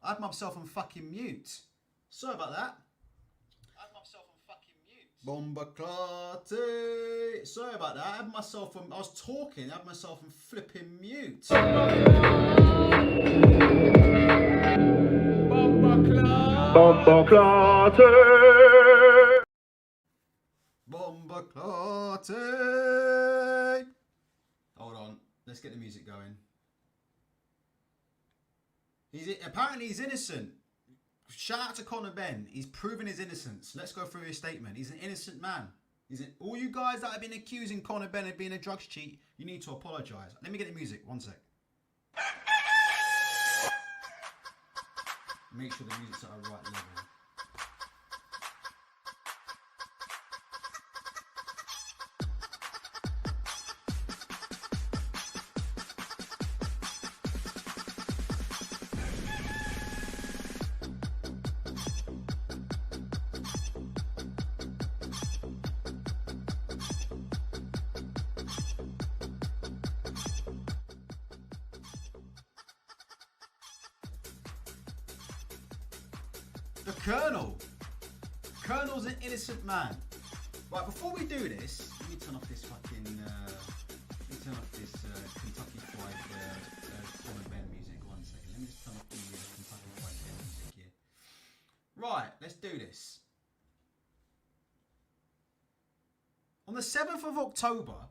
I had myself on fucking mute. Sorry about that. I had myself on fucking mute. Bomba Clarty. Sorry about that. I had myself on. I was talking. I had myself on flipping mute. Bomba Clarty. Bomba Clarty. Hold on. Let's get the music going. Apparently he's innocent. Shout out to Conor Benn. He's proven his innocence. Let's go through his statement. He's an innocent man. All you guys that have been accusing Conor Benn of being a drugs cheat, you need to apologise. Let me get the music. One sec. Make sure the music's at the right level. The Colonel's an innocent man. Right, before we do this, let me turn off this fucking, Kentucky Fried Conor Benn music. 1 second. Let me just turn off the Kentucky Fried Benn music here. Right, let's do this. On the 7th of October,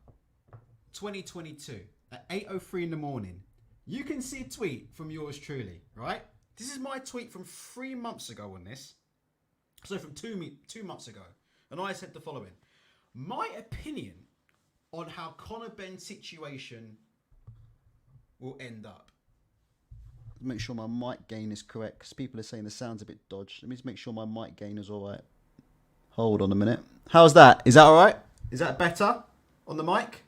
2022, at 8:03 in the morning, you can see a tweet from yours truly, right? This is my tweet from 3 months ago on this. So from 2 months ago. And I said the following. My opinion on how Conor Benn's situation will end up. Make sure my mic gain is correct, because people are saying the sound's a bit dodged. Let me just make sure my mic gain is all right. Hold on a minute. How's that? Is that all right? Is that better on the mic?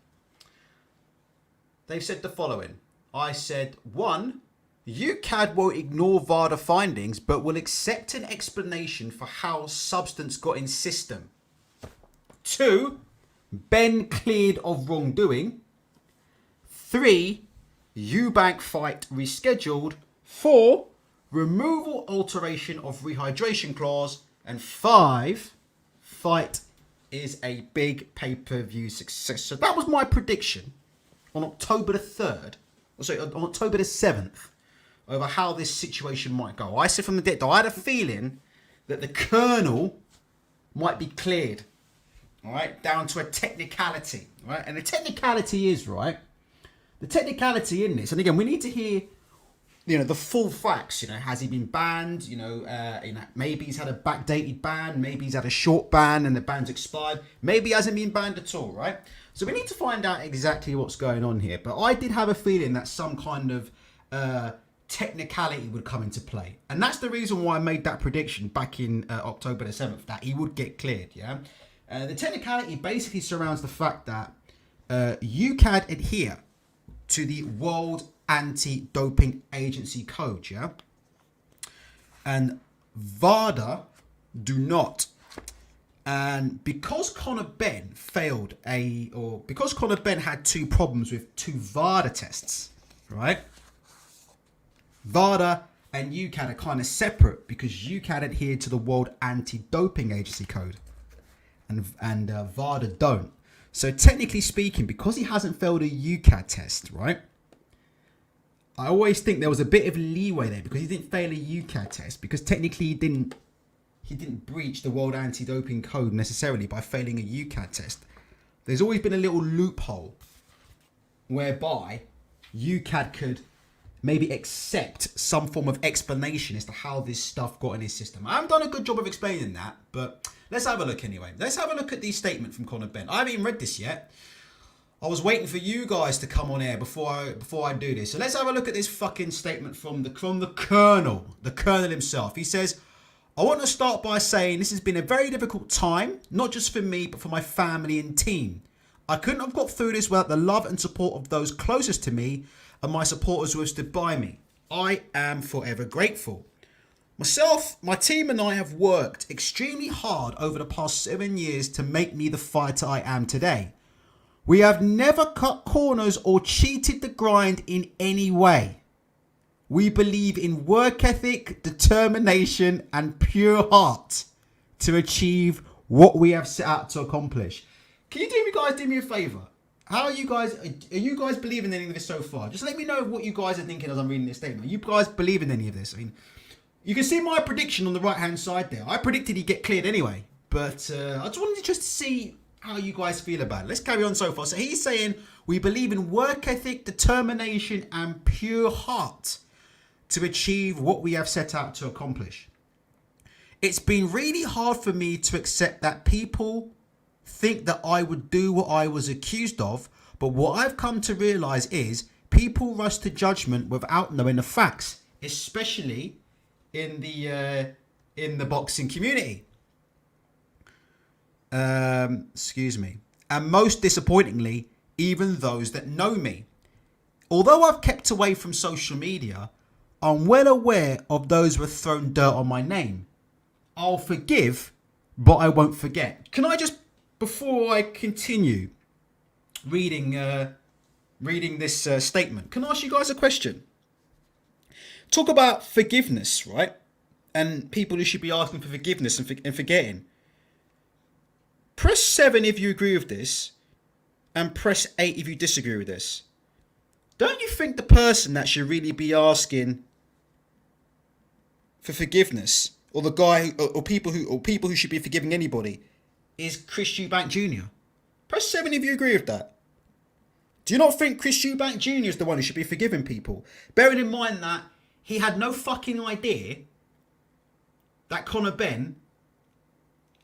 They've said the following. I said, 1, UCAD won't ignore VADA findings, but will accept an explanation for how substance got in system. 2, Benn cleared of wrongdoing. 3, Eubank fight rescheduled. 4, removal alteration of rehydration clause. And 5, fight is a big pay-per-view success. So that was my prediction on October the 3rd. Sorry, on October the 7th. Over how this situation might go. I said from the get-go, I had a feeling that the Colonel might be cleared, all right, down to a technicality, right? And the technicality is, right, the technicality in this, and again, we need to hear, the full facts. Has he been banned? Maybe he's had a backdated ban, maybe he's had a short ban and the ban's expired, maybe he hasn't been banned at all, right? So we need to find out exactly what's going on here. But I did have a feeling that some kind of technicality would come into play, and that's the reason why I made that prediction back in October the 7th, that he would get cleared. The technicality basically surrounds the fact that UCAD adhere to the World Anti-Doping Agency code, and VADA do not. And because Conor Benn because Conor Benn had 2 problems with 2 VADA tests, right? VADA and UCAD are kind of separate, because UCAD adhered to the World Anti-Doping Agency code, and VADA don't. So technically speaking, because he hasn't failed a UCAD test, right? I always think there was a bit of leeway there, because he didn't fail a UCAD test, because technically he didn't breach the World Anti-Doping code necessarily by failing a UCAD test. There's always been a little loophole whereby UCAD could maybe accept some form of explanation as to how this stuff got in his system. I haven't done a good job of explaining that, but let's have a look anyway. Let's have a look at the statement from Conor Benn. I haven't even read this yet. I was waiting for you guys to come on air before I do this. So let's have a look at this fucking statement from the Colonel himself. He says, I want to start by saying this has been a very difficult time, not just for me, but for my family and team. I couldn't have got through this without the love and support of those closest to me and my supporters who have stood by me. I am forever grateful. Myself, my team and I have worked extremely hard over the past 7 years to make me the fighter I am today. We have never cut corners or cheated the grind in any way. we believe in work ethic, determination, and pure heart to achieve what we have set out to accomplish. Can you do me a favour? How are you guys believing in any of this so far? Just let me know what you guys are thinking as I'm reading this statement. Are you guys believe in any of this? I mean, you can see my prediction on the right-hand side there. I predicted he'd get cleared anyway. But I just wanted to see how you guys feel about it. Let's carry on so far. So he's saying, we believe in work ethic, determination, and pure heart to achieve what we have set out to accomplish. It's been really hard for me to accept that people think that I would do what I was accused of, but what I've come to realise is people rush to judgment without knowing the facts, especially in the boxing community. Excuse me. And most disappointingly, even those that know me. Although I've kept away from social media, I'm well aware of those who have thrown dirt on my name. I'll forgive, but I won't forget. Can I just, before I continue reading this statement, can I ask you guys a question? Talk about forgiveness, right? And people who should be asking for forgiveness and forgetting. Press 7 if you agree with this, and press 8 if you disagree with this. Don't you think the person that should really be asking for forgiveness, or the guy, or people who should be forgiving anybody, is Chris Eubank Jr.? Press 7 if you agree with that. Do you not think Chris Eubank Jr. is the one who should be forgiving people? Bearing in mind that he had no fucking idea that Conor Benn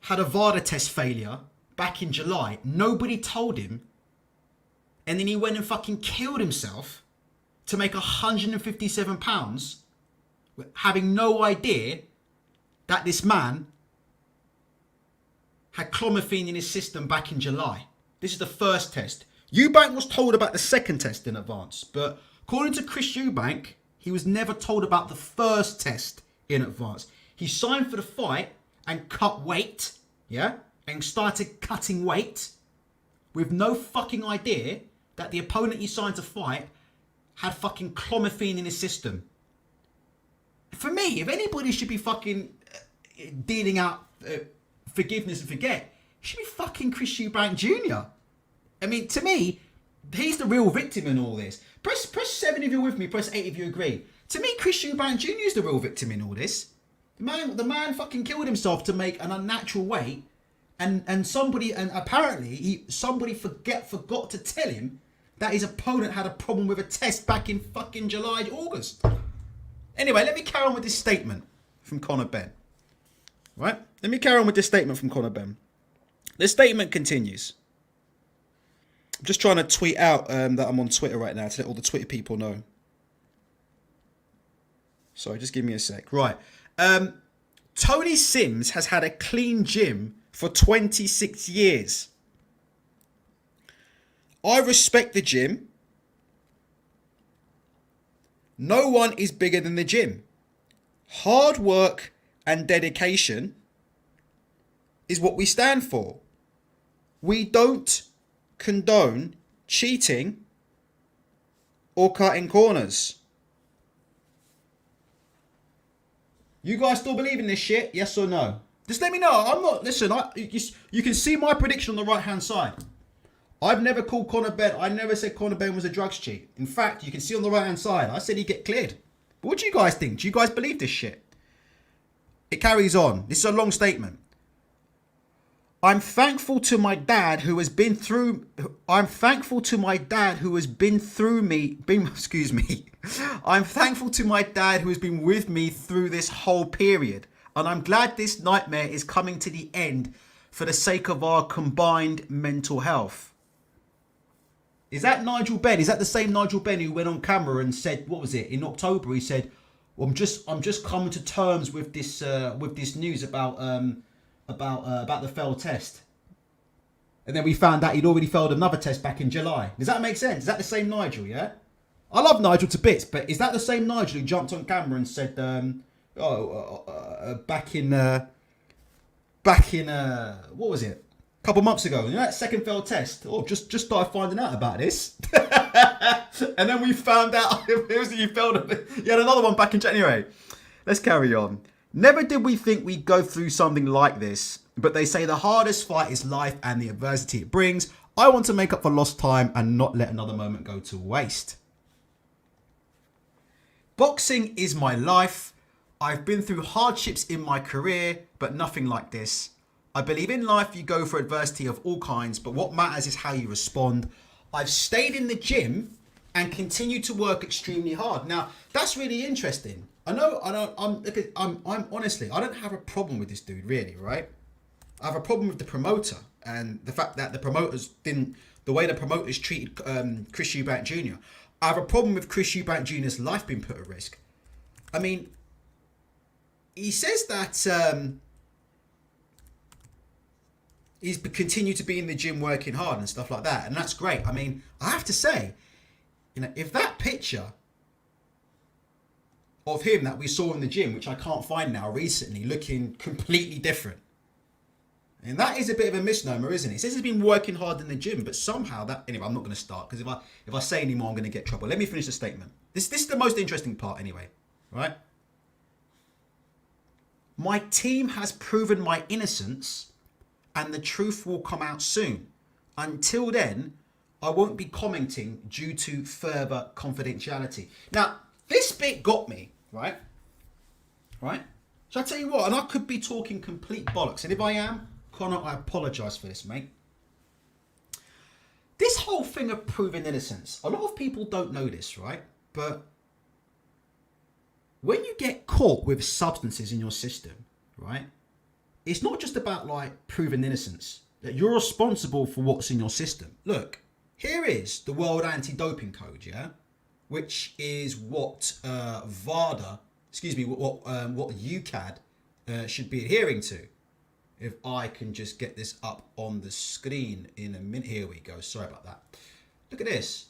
had a VADA test failure back in July. Nobody told him. And then he went and fucking killed himself to make £157, having no idea that this man had clomiphene in his system back in July. This is the first test. Eubank was told about the second test in advance, but according to Chris Eubank, he was never told about the first test in advance. He signed for the fight and cut weight, yeah? And started cutting weight with no fucking idea that the opponent he signed to fight had fucking clomiphene in his system. For me, if anybody should be fucking dealing out forgiveness and forget, it should be fucking Chris Eubank Jr. I mean, to me, he's the real victim in all this. Press 7 if you're with me, press 8 if you agree. To me, Chris Eubank Jr. is the real victim in all this. The man fucking killed himself to make an unnatural weight, and apparently somebody forgot to tell him that his opponent had a problem with a test back in fucking July, August. Anyway, let me carry on with this statement from Conor Benn. Right? Let me carry on with this statement from Conor Benn. The statement continues. I'm just trying to tweet out that I'm on Twitter right now to let all the Twitter people know. Sorry, just give me a sec. Right. Tony Sims has had a clean gym for 26 years. I respect the gym. No one is bigger than the gym. Hard work and dedication is what we stand for. We don't condone cheating or cutting corners. You guys still believe in this shit? Yes or no? Just let me know. I'm not... Listen, you can see my prediction on the right-hand side. I've never called Conor Benn. I never said Conor Benn was a drugs cheat. In fact, you can see on the right-hand side, I said he'd get cleared. But what do you guys think? Do you guys believe this shit? It carries on. This is a long statement. I'm thankful to my dad who has been through... I'm thankful to my dad who has been through me... excuse me. I'm thankful to my dad who has been with me through this whole period. And I'm glad this nightmare is coming to the end for the sake of our combined mental health. Is that Nigel Benn? Is that the same Nigel Benn who went on camera and said, what was it, in October? He said, well, I'm just coming to terms with this news about the failed test. And then we found out he'd already failed another test back in July. Does that make sense? Is that the same Nigel? Yeah. I love Nigel to bits, but is that the same Nigel who jumped on camera and said, back in what was it? couple months ago. You know that second failed test? Oh, just started finding out about this. And then we found out it was you failed. You had another one back in January. Let's carry on. Never did we think we'd go through something like this, but they say the hardest fight is life and the adversity it brings. I want to make up for lost time and not let another moment go to waste. Boxing is my life. I've been through hardships in my career, but nothing like this. I believe in life you go for adversity of all kinds, but what matters is how you respond. I've stayed in the gym and continue to work extremely hard. Now, that's really interesting. I'm honestly, I don't have a problem with this dude, really, right? I have a problem with the promoter and the fact that the way the promoters treated Chris Eubank Jr. I have a problem with Chris Eubank Jr.'s life being put at risk. I mean, he says that he's continued to be in the gym working hard and stuff like that, and that's great. I mean, I have to say, you know, if that picture of him that we saw in the gym, which I can't find now recently, looking completely different, and that is a bit of a misnomer, isn't it? He says he's been working hard in the gym, but somehow that... Anyway, I'm not going to start, because if I say any more, I'm going to get trouble. Let me finish the statement. This is the most interesting part anyway, right? My team has proven my innocence, and the truth will come out soon. Until then, I won't be commenting due to further confidentiality. Now, this bit got me, right? Right? So I tell you what, and I could be talking complete bollocks, and if I am, Conor, I apologise for this, mate. This whole thing of proving innocence, a lot of people don't know this, right? But when you get caught with substances in your system, right, it's not just about like proving innocence, that you're responsible for what's in your system. Look, here is the World Anti-Doping Code, yeah, which is what what UCAD should be adhering to. If I can just get this up on the screen in a minute. Here we go. Sorry about that. Look at this.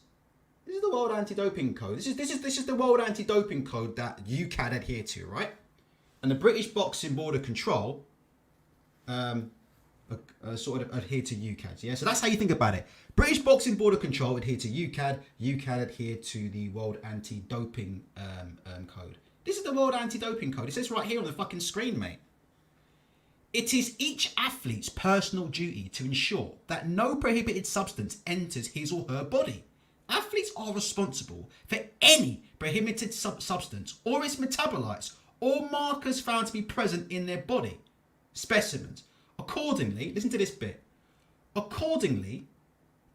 This is the World Anti-Doping Code. This is the World Anti-Doping Code that UCAD adhere to, right? And the British Boxing Board of Control sort of adhere to UCAD. Yeah, so that's how you think about it. British Boxing Board of Control adhere to UCAD. UCAD adhere to the World Anti-Doping Code. This is the World Anti-Doping Code. It says right here on the fucking screen, mate. It is each athlete's personal duty to ensure that no prohibited substance enters his or her body. Athletes are responsible for any prohibited substance or its metabolites or markers found to be present in their body. Specimens. Accordingly, listen to this bit. Accordingly,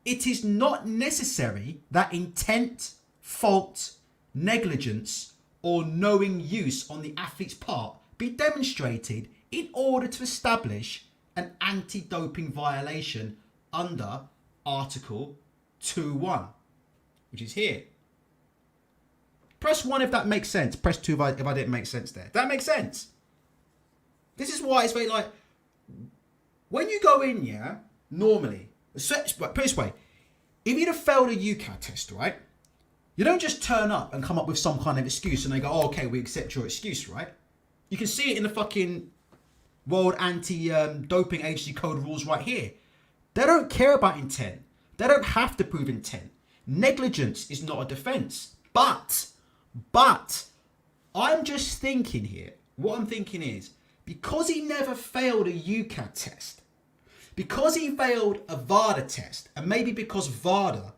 it is not necessary that intent, fault, negligence, or knowing use on the athlete's part be demonstrated in order to establish an anti-doping violation under Article 2.1, which is here. Press 1 if that makes sense. Press 2 if I didn't make sense there. That makes sense. This is why it's very like, when you go in, yeah, normally, put it this way, if you'd have failed a UCAD test, right, you don't just turn up and come up with some kind of excuse and they go, oh, okay, we accept your excuse, right? You can see it in the fucking World Anti-Doping Agency Code rules right here. They don't care about intent. They don't have to prove intent. Negligence is not a defence. But, I'm just thinking here, what I'm thinking is, because he never failed a UCAD test, because he failed a VADA test, and maybe because VADA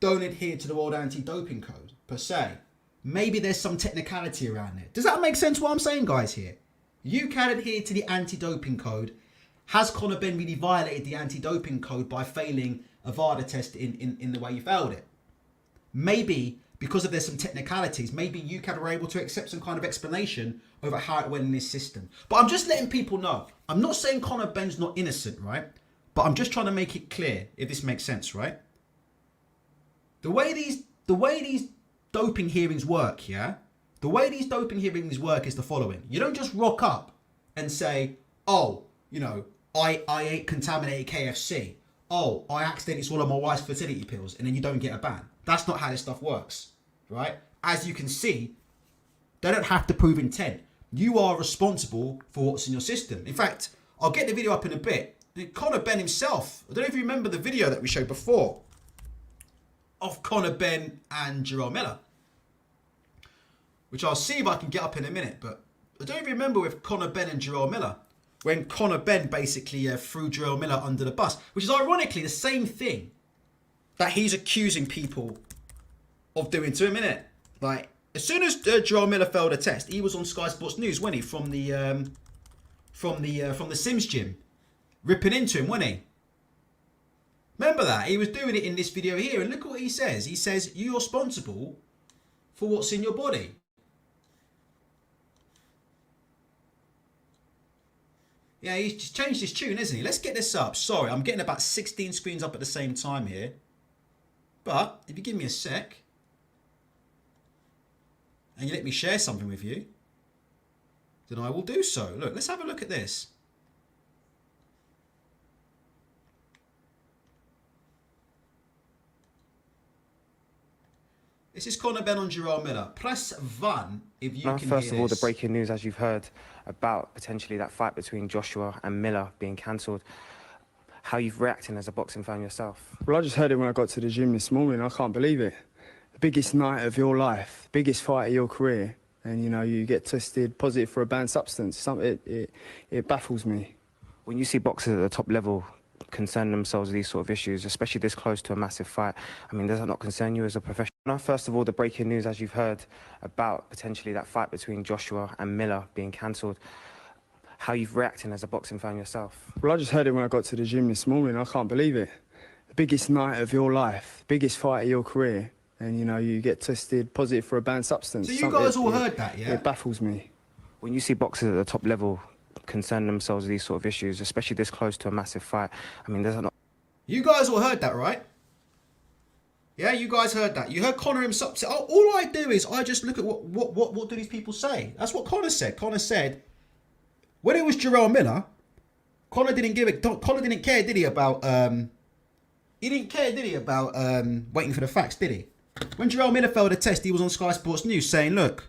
don't adhere to the World Anti-Doping Code, per se, maybe there's some technicality around it. Does that make sense what I'm saying, guys, here? UCAD adhere to the Anti-Doping Code. Has Conor Benn really violated the Anti-Doping Code by failing a VADA test in the way he failed it? Maybe because of there's some technicalities, maybe UCAD were able to accept some kind of explanation over how it went in this system. But I'm just letting people know. I'm not saying Conor Benn's not innocent, right? But I'm just trying to make it clear, if this makes sense, right? The way these doping hearings work, yeah? The way these doping hearings work is the following. You don't just rock up and say, oh, you know, I ate contaminated KFC. Oh, I accidentally swallowed my wife's fertility pills, and then you don't get a ban. That's not how this stuff works, right? As you can see, they don't have to prove intent. You are responsible for what's in your system. In fact, I'll get the video up in a bit. Conor Benn himself. I don't know if you remember the video that we showed before of Conor Benn and Jarrell Miller, which I'll see if I can get up in a minute. But I don't even remember with Conor Benn and Jarrell Miller, when Conor Benn basically threw Jarrell Miller under the bus, which is ironically the same thing that he's accusing people of doing to him, innit? Like, as soon as Jarrell Miller failed a test, he was on Sky Sports News, wasn't he? From the Sims gym, ripping into him, wasn't he? Remember that? He was doing it in this video here, and look what he says. He says, you're responsible for what's in your body. Yeah, he's just changed his tune, isn't he? Let's get this up. Sorry, I'm getting about 16 screens up at the same time here. But if you give me a sec, and you let me share something with you, then I will do so. Look, let's have a look at this. This is Conor Benn on Jarrell Miller. Press 1 if you can hear First of all, the this. breaking news, as you've heard, about potentially that fight between Joshua and Miller being cancelled. How you've reacting as a boxing fan yourself? Well, I just heard it when I got to the gym this morning. I can't believe it. The biggest night of your life, biggest fight of your career, and you know you get tested positive for a banned substance. It baffles me. When you see boxers at the top level concern themselves with these sort of issues, especially this close to a massive fight, I mean, does that not concern you as a professional? First of all, the breaking news, as you've heard, about potentially that fight between Joshua and Miller being cancelled. How you've reacting as a boxing fan yourself? Well, I just heard it when I got to the gym this morning. I can't believe it. The biggest night of your life, biggest fight of your career, and you know you get tested positive for a banned substance. So you guys all heard that, yeah? It baffles me. When you see boxers at the top level concern themselves with these sort of issues, especially this close to a massive fight, I mean, does that not... You guys all heard that, right? Yeah, you guys heard that. You heard Conor himself say, oh, all I do is I just look at what do these people say. That's what Conor said. Conor said, when it was Jarrell Miller, Conor didn't care, did he, about waiting for the facts, did he? When Jarrell Miller failed a test, he was on Sky Sports News saying, look,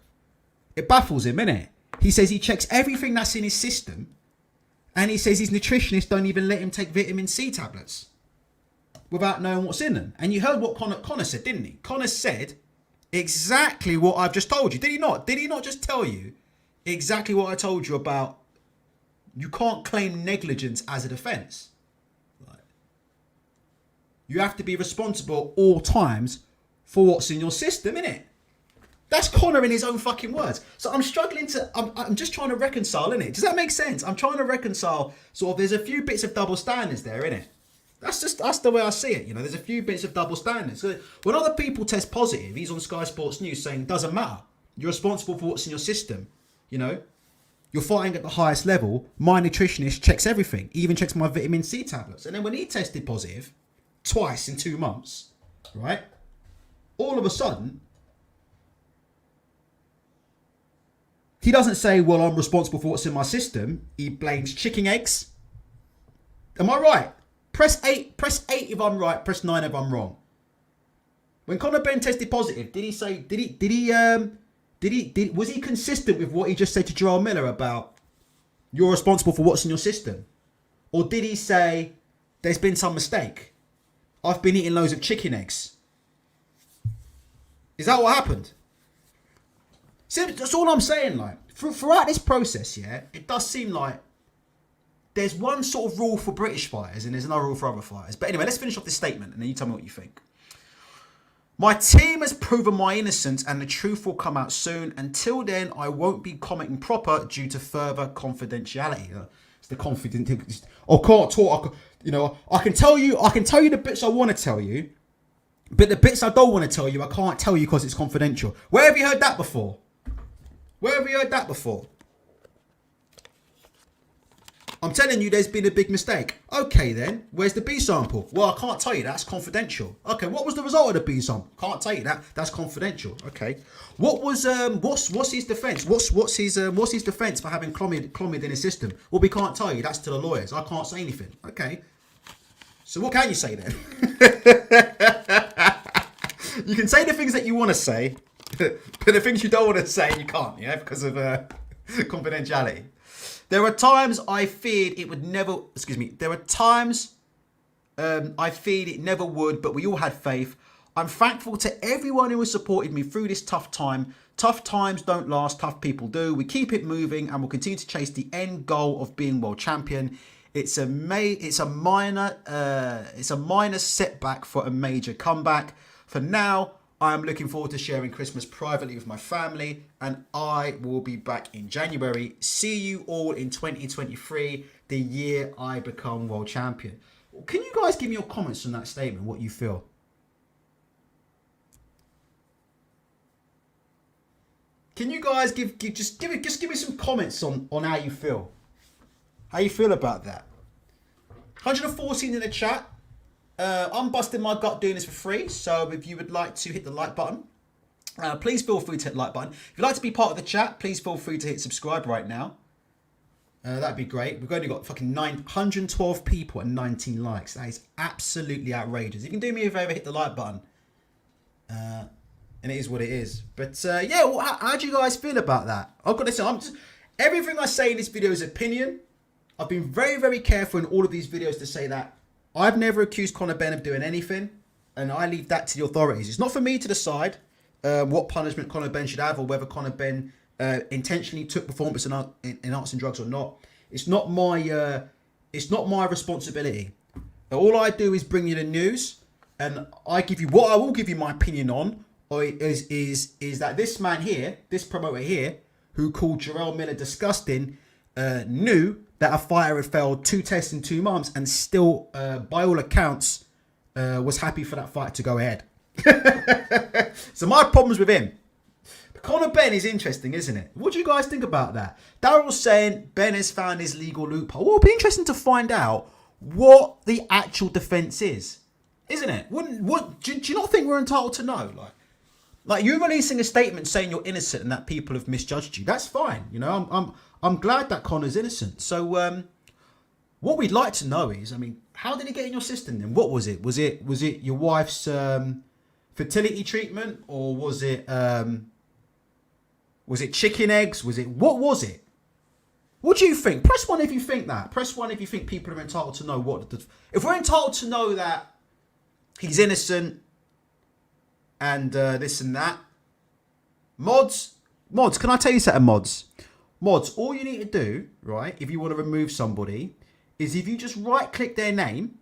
it baffles him, innit? He says he checks everything that's in his system, and he says his nutritionists don't even let him take vitamin C tablets without knowing what's in them. And you heard what Conor said, didn't he? Conor said exactly what I've just told you. Did he not? Did he not just tell you exactly what I told you about you can't claim negligence as a defence? Right. You have to be responsible at all times for what's in your system, innit? That's Conor in his own fucking words. So I'm struggling to, I'm just trying to reconcile, innit? Does that make sense? I'm trying to reconcile, sort of, there's a few bits of double standards there, innit? That's the way I see it, you know, there's a few bits of double standards. So when other people test positive, he's on Sky Sports News saying, doesn't matter. You're responsible for what's in your system, you know? You're fighting at the highest level. My nutritionist checks everything. He even checks my vitamin C tablets. And then when he tested positive, twice in 2 months, right? All of a sudden, he doesn't say, well, I'm responsible for what's in my system. He blames chicken eggs. Am I right? Press 8 if I'm right, press 9 if I'm wrong. When Conor Benn tested positive, did he say, was he consistent with what he just said to Jarrell Miller about you're responsible for what's in your system? Or did he say, there's been some mistake? I've been eating loads of chicken eggs. Is that what happened? See, that's all I'm saying. Like, throughout this process, yeah, it does seem like there's one sort of rule for British fighters and there's another rule for other fighters. But anyway, let's finish off this statement and then you tell me what you think. My team has proven my innocence and the truth will come out soon. Until then, I won't be commenting proper due to further confidentiality. It's the confident. I can't talk. You know, I can tell you the bits I want to tell you, but the bits I don't want to tell you, I can't tell you because it's confidential. Where have you heard that before? Where have you heard that before? I'm telling you there's been a big mistake. Okay then, where's the B sample? Well, I can't tell you, that's confidential. Okay, what was the result of the B sample? Can't tell you that, that's confidential. Okay. What was what's his defense? What's his defense for having clomid in his system? Well, we can't tell you, that's to the lawyers. I can't say anything. Okay. So what can you say then? You can say the things that you want to say, but the things you don't want to say, you can't, yeah, because of confidentiality. There are times I feared it would never. Excuse me. There are times I feared it never would, but we all had faith. I'm thankful to everyone who has supported me through this tough time. Tough times don't last, tough people do. We keep it moving and we'll continue to chase the end goal of being world champion. It's a minor setback for a major comeback. For now, I am looking forward to sharing Christmas privately with my family, and I will be back in January. See you all in 2023, the year I become world champion. Can you guys give me your comments on that statement, what you feel? Can you guys give me some comments on how you feel? How you feel about that? 114 in the chat. I'm busting my gut doing this for free. So if you would like to hit the like button, please feel free to hit the like button. If you'd like to be part of the chat, please feel free to hit subscribe right now. That'd be great. We've only got fucking 912 people and 19 likes. That is absolutely outrageous. If you can do me a favor, hit the like button. And it is what it is. But yeah, well, how do you guys feel about that? I've got to say, everything I say in this video is opinion. I've been very, very careful in all of these videos to say that I've never accused Conor Benn of doing anything, and I leave that to the authorities. It's not for me to decide what punishment Conor Benn should have, or whether Conor Benn intentionally took performance enhancing drugs or not. It's not my responsibility. All I do is bring you the news, and I will give you my opinion on. Is that this man here, this promoter here, who called Jarrell Miller disgusting, knew that a fighter had failed 2 tests in 2 months and still, by all accounts, was happy for that fight to go ahead. So my problem's with him. But Conor Benn is interesting, isn't it? What do you guys think about that? Daryl's saying Ben has found his legal loophole. Well, it'll be interesting to find out what the actual defence is, isn't it? Do you not think we're entitled to know? Like you releasing a statement saying you're innocent and that people have misjudged you. That's fine. You know, I'm glad that Conor's innocent. So what we'd like to know is, I mean, how did it get in your system then? What was it? Was it your wife's fertility treatment, or was it chicken eggs? What was it? What do you think? Press 1 if you think that. Press 1 if you think people are entitled to know if we're entitled to know that he's innocent and this and that. Mods, can I tell you something, mods? Mods, all you need to do, right, if you want to remove somebody, is if you just right-click their name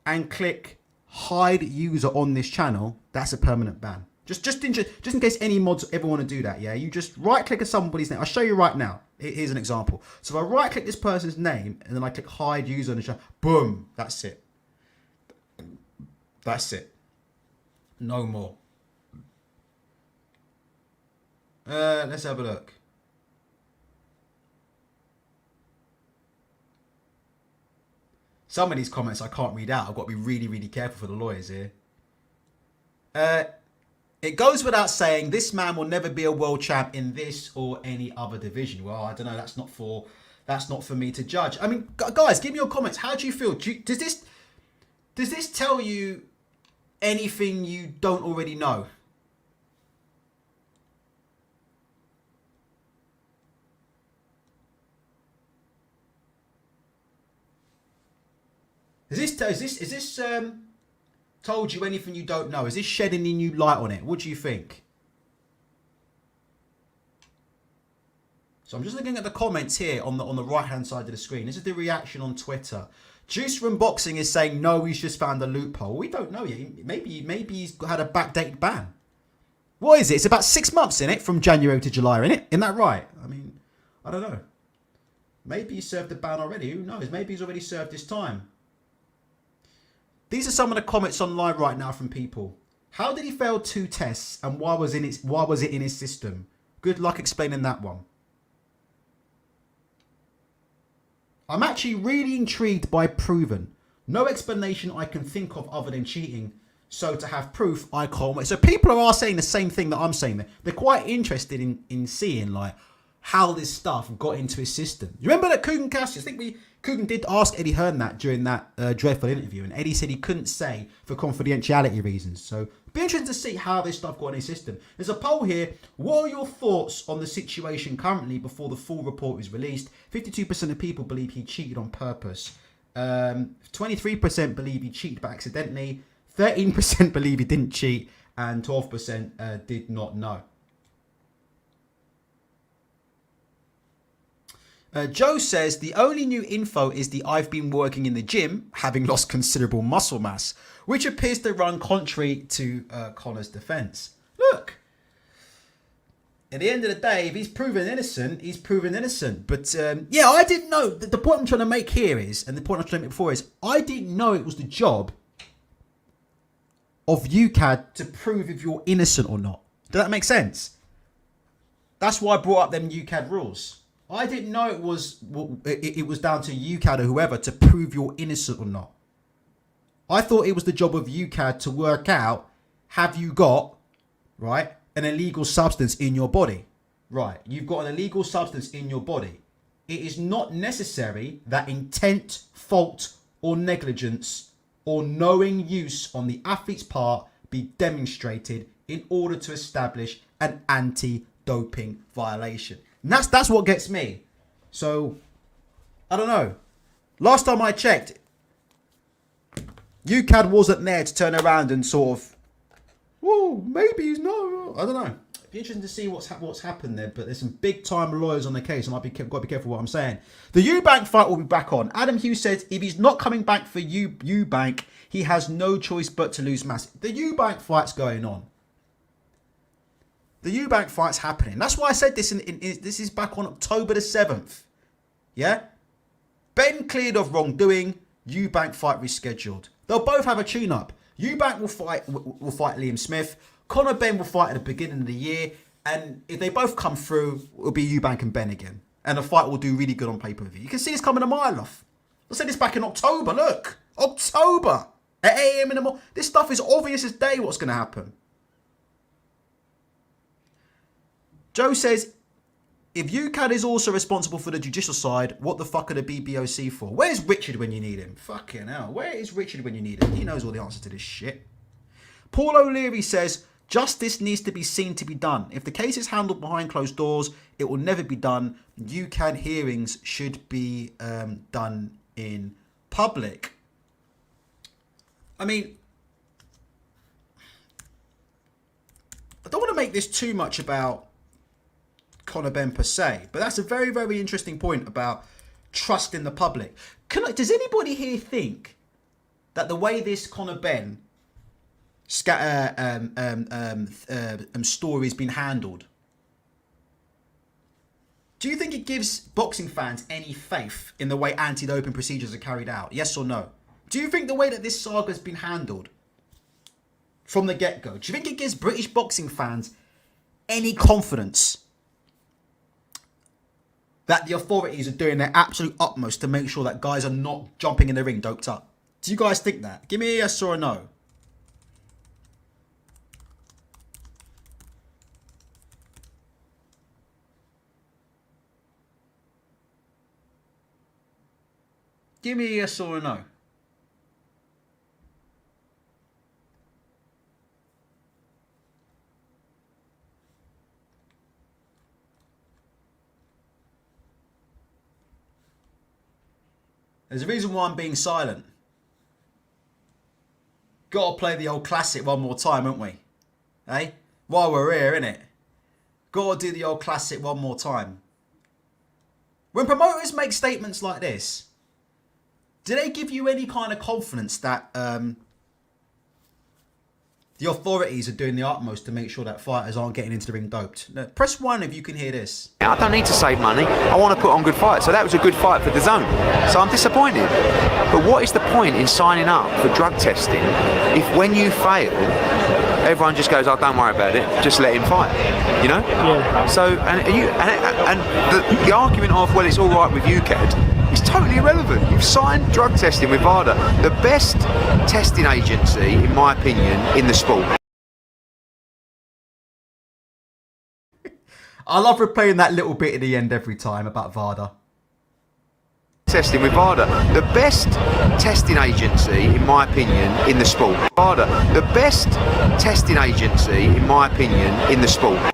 and click hide user on this channel, that's a permanent ban. Just in case any mods ever want to do that, yeah? You just right-click somebody's name. I'll show you right now. Here's an example. So if I right-click this person's name and then I click hide user on the channel, boom, that's it. That's it. No more. Let's have a look. Some of these comments I can't read out. I've got to be really, really careful for the lawyers here. It goes without saying, this man will never be a world champ in this or any other division. Well, I don't know. That's not for me to judge. I mean, guys, give me your comments. How do you feel? Does this tell you anything you don't already know? Is this told you anything you don't know? Is this shedding any new light on it? What do you think? So I'm just looking at the comments here on the right hand side of the screen. This is the reaction on Twitter. Juice from Boxing is saying no, he's just found a loophole. We don't know yet. Maybe he's had a backdated ban. What is it? It's about 6 months in it, from January to July, in it. Isn't that right? I mean, I don't know. Maybe he served the ban already. Who knows? Maybe he's already served his time. These are some of the comments online right now from people. How did he fail 2 tests, and why was it in his system? Good luck explaining that one. I'm actually really intrigued by proven. No explanation I can think of other than cheating. So to have proof, I can't wait. So people are saying the same thing that I'm saying there. They're quite interested in seeing, like, how this stuff got into his system. You remember that Coogan Cassius? I think Coogan did ask Eddie Hearn that during that dreadful interview, and Eddie said he couldn't say for confidentiality reasons. So it'd be interesting to see how this stuff got in his system. There's a poll here. What are your thoughts on the situation currently before the full report is released? 52% of people believe he cheated on purpose. 23% believe he cheated by accidentally. 13% believe he didn't cheat, and 12% did not know. Joe says, the only new info is the I've been working in the gym, having lost considerable muscle mass, which appears to run contrary to Conor's defence. Look, at the end of the day, if he's proven innocent, he's proven innocent. But yeah, I didn't know. The point I'm trying to make here is, and the point I'm trying to make before is, I didn't know it was the job of UCAD to prove if you're innocent or not. Does that make sense? That's why I brought up them UCAD rules. I didn't know it was down to UCAD or whoever to prove you're innocent or not. I thought it was the job of UCAD to work out, have you got, right, an illegal substance in your body? Right, you've got an illegal substance in your body. It is not necessary that intent, fault, or negligence or knowing use on the athlete's part be demonstrated in order to establish an anti-doping violation. And that's what gets me. So, I don't know. Last time I checked, UCAD wasn't there to turn around and sort of, whoa, maybe he's not. I don't know. It'd be interesting to see what's happened there. But there's some big time lawyers on the case. I might be got to be careful what I'm saying. The Eubank fight will be back on. Adam Hughes says if he's not coming back for Eubank, he has no choice but to lose mass. The Eubank fight's going on. The Eubank fight's happening. That's why I said this. This is back on October the 7th. Yeah? Ben cleared of wrongdoing. Eubank fight rescheduled. They'll both have a tune-up. Eubank will fight Liam Smith. Conor Benn will fight at the beginning of the year. And if they both come through, it'll be Eubank and Ben again. And the fight will do really good on pay-per-view. You can see this coming a mile off. I said this back in October. Look. October. At 8 a.m. in the morning. This stuff is obvious as day what's going to happen. Joe says, if UCAD is also responsible for the judicial side, what the fuck are the BBOC for? Where's Richard when you need him? Fucking hell. Where is Richard when you need him? He knows all the answers to this shit. Paul O'Leary says, justice needs to be seen to be done. If the case is handled behind closed doors, it will never be done. UCAD hearings should be done in public. I mean, I don't want to make this too much about Conor Benn per se, but that's a very, very interesting point about trust in the public. Does anybody here think that the way this Conor Benn story's been handled, do you think it gives boxing fans any faith in the way anti-doping procedures are carried out? Yes or no? Do you think the way that this saga's been handled from the get-go, do you think it gives British boxing fans any confidence that the authorities are doing their absolute utmost to make sure that guys are not jumping in the ring doped up? Do you guys think that? Give me a yes or a no. Give me a yes or a no. There's a reason why I'm being silent. Gotta play the old classic one more time, haven't we? Eh? While we're here, innit? Gotta do the old classic one more time. When promoters make statements like this, do they give you any kind of confidence that the authorities are doing the utmost to make sure that fighters aren't getting into the ring doped? No, press 1 if you can hear this. I don't need to save money. I want to put on good fights. So that was a good fight for DAZN. So I'm disappointed. But what is the point in signing up for drug testing if when you fail, everyone just goes, oh, don't worry about it, just let him fight, you know? Yeah. So, and the argument of, well, it's all right with UCAD, is totally irrelevant. You've signed drug testing with VADA, the best testing agency, in my opinion, in the sport. I love replaying that little bit at the end every time about VADA. Testing with VADA, the best testing agency, in my opinion, in the sport. VADA, the best testing agency, in my opinion, in the sport.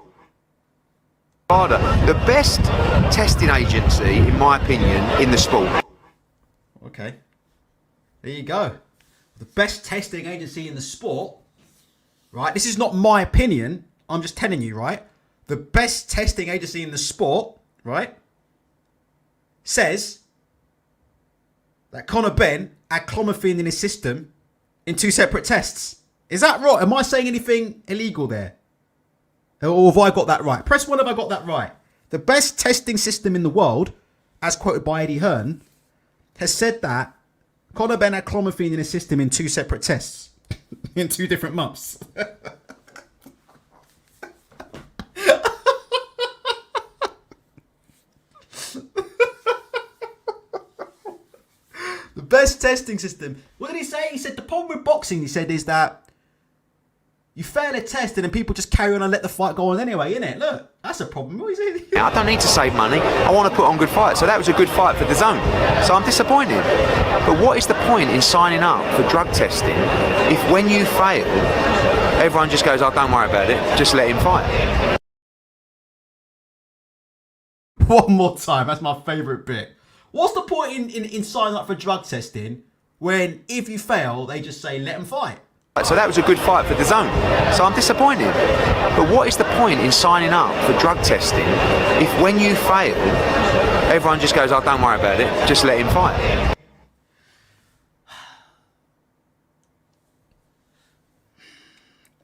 VADA, the best testing agency, in my opinion, in the sport. Okay. There you go. The best testing agency in the sport, right? This is not my opinion. I'm just telling you, right? The best testing agency in the sport, right, says that Conor Benn had clomiphene in his system in 2 separate tests. Is that right? Am I saying anything illegal there? Or have I got that right? Press 1 if I got that right. The best testing system in the world, as quoted by Eddie Hearn, has said that Conor Benn had clomiphene in his system in 2 separate tests in 2 different months. The best testing system. What did he say? He said the problem with boxing, he said, is that you fail a test and then people just carry on and let the fight go on anyway, innit? Look, that's a problem. What is it? I don't need to save money. I want to put on good fights. So that was a good fight for the zone. So I'm disappointed. But what is the point in signing up for drug testing if when you fail, everyone just goes, oh, don't worry about it, just let him fight? One more time. That's my favourite bit. What's the point in signing up for drug testing when if you fail, they just say, let him fight? So that was a good fight for the zone. So I'm disappointed. But what is the point in signing up for drug testing if when you fail, everyone just goes, oh, don't worry about it, just let him fight?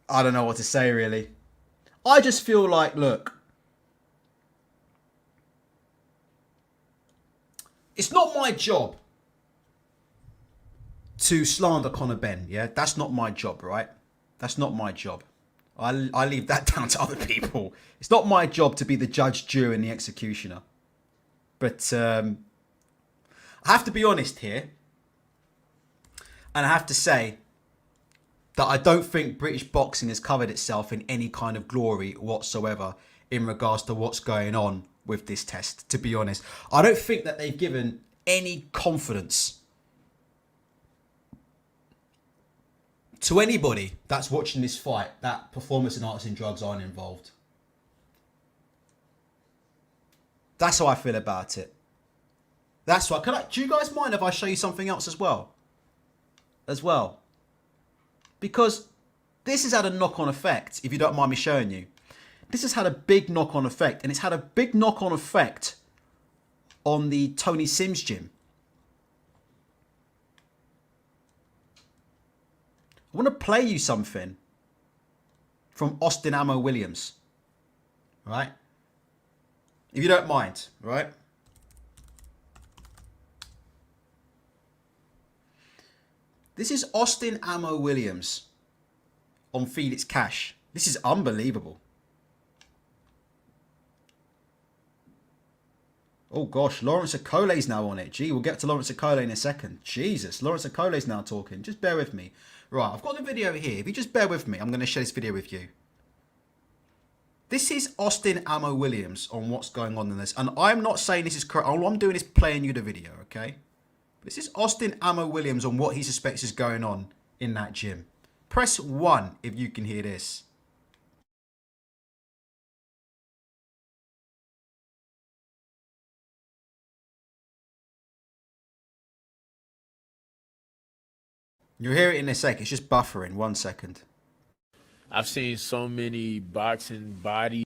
I don't know what to say, really. I just feel like, look, it's not my job to slander Conor Benn, yeah? That's not my job, right? That's not my job. I leave that down to other people. It's not my job to be the judge, jury and the executioner. But I have to be honest here. And I have to say that I don't think British boxing has covered itself in any kind of glory whatsoever in regards to what's going on with this test, to be honest. I don't think that they've given any confidence to anybody that's watching this fight that performance enhancing drugs aren't involved. That's how I feel about it. That's why. Do you guys mind if I show you something else as well? Because this has had a knock-on effect, if you don't mind me showing you. This has had a big knock-on effect, and it's had a big knock-on effect on the Tony Sims gym. I want to play you something from Austin Ammo Williams, right? If you don't mind, right? This is Austin Ammo Williams on Felix Cash. This is unbelievable. Oh gosh, Lawrence Okole's now on it. Gee, we'll get to Lawrence Okole in a second. Jesus, Lawrence Okole's now talking. Just bear with me. Right, I've got the video here. If you just bear with me, I'm going to share this video with you. This is Austin Ammo Williams on what's going on in this. And I'm not saying this is correct. All I'm doing is playing you the video, okay? This is Austin Ammo Williams on what he suspects is going on in that gym. Press 1 if you can hear this. You'll hear it in a sec. It's just buffering. 1 second. I've seen so many boxing bodies.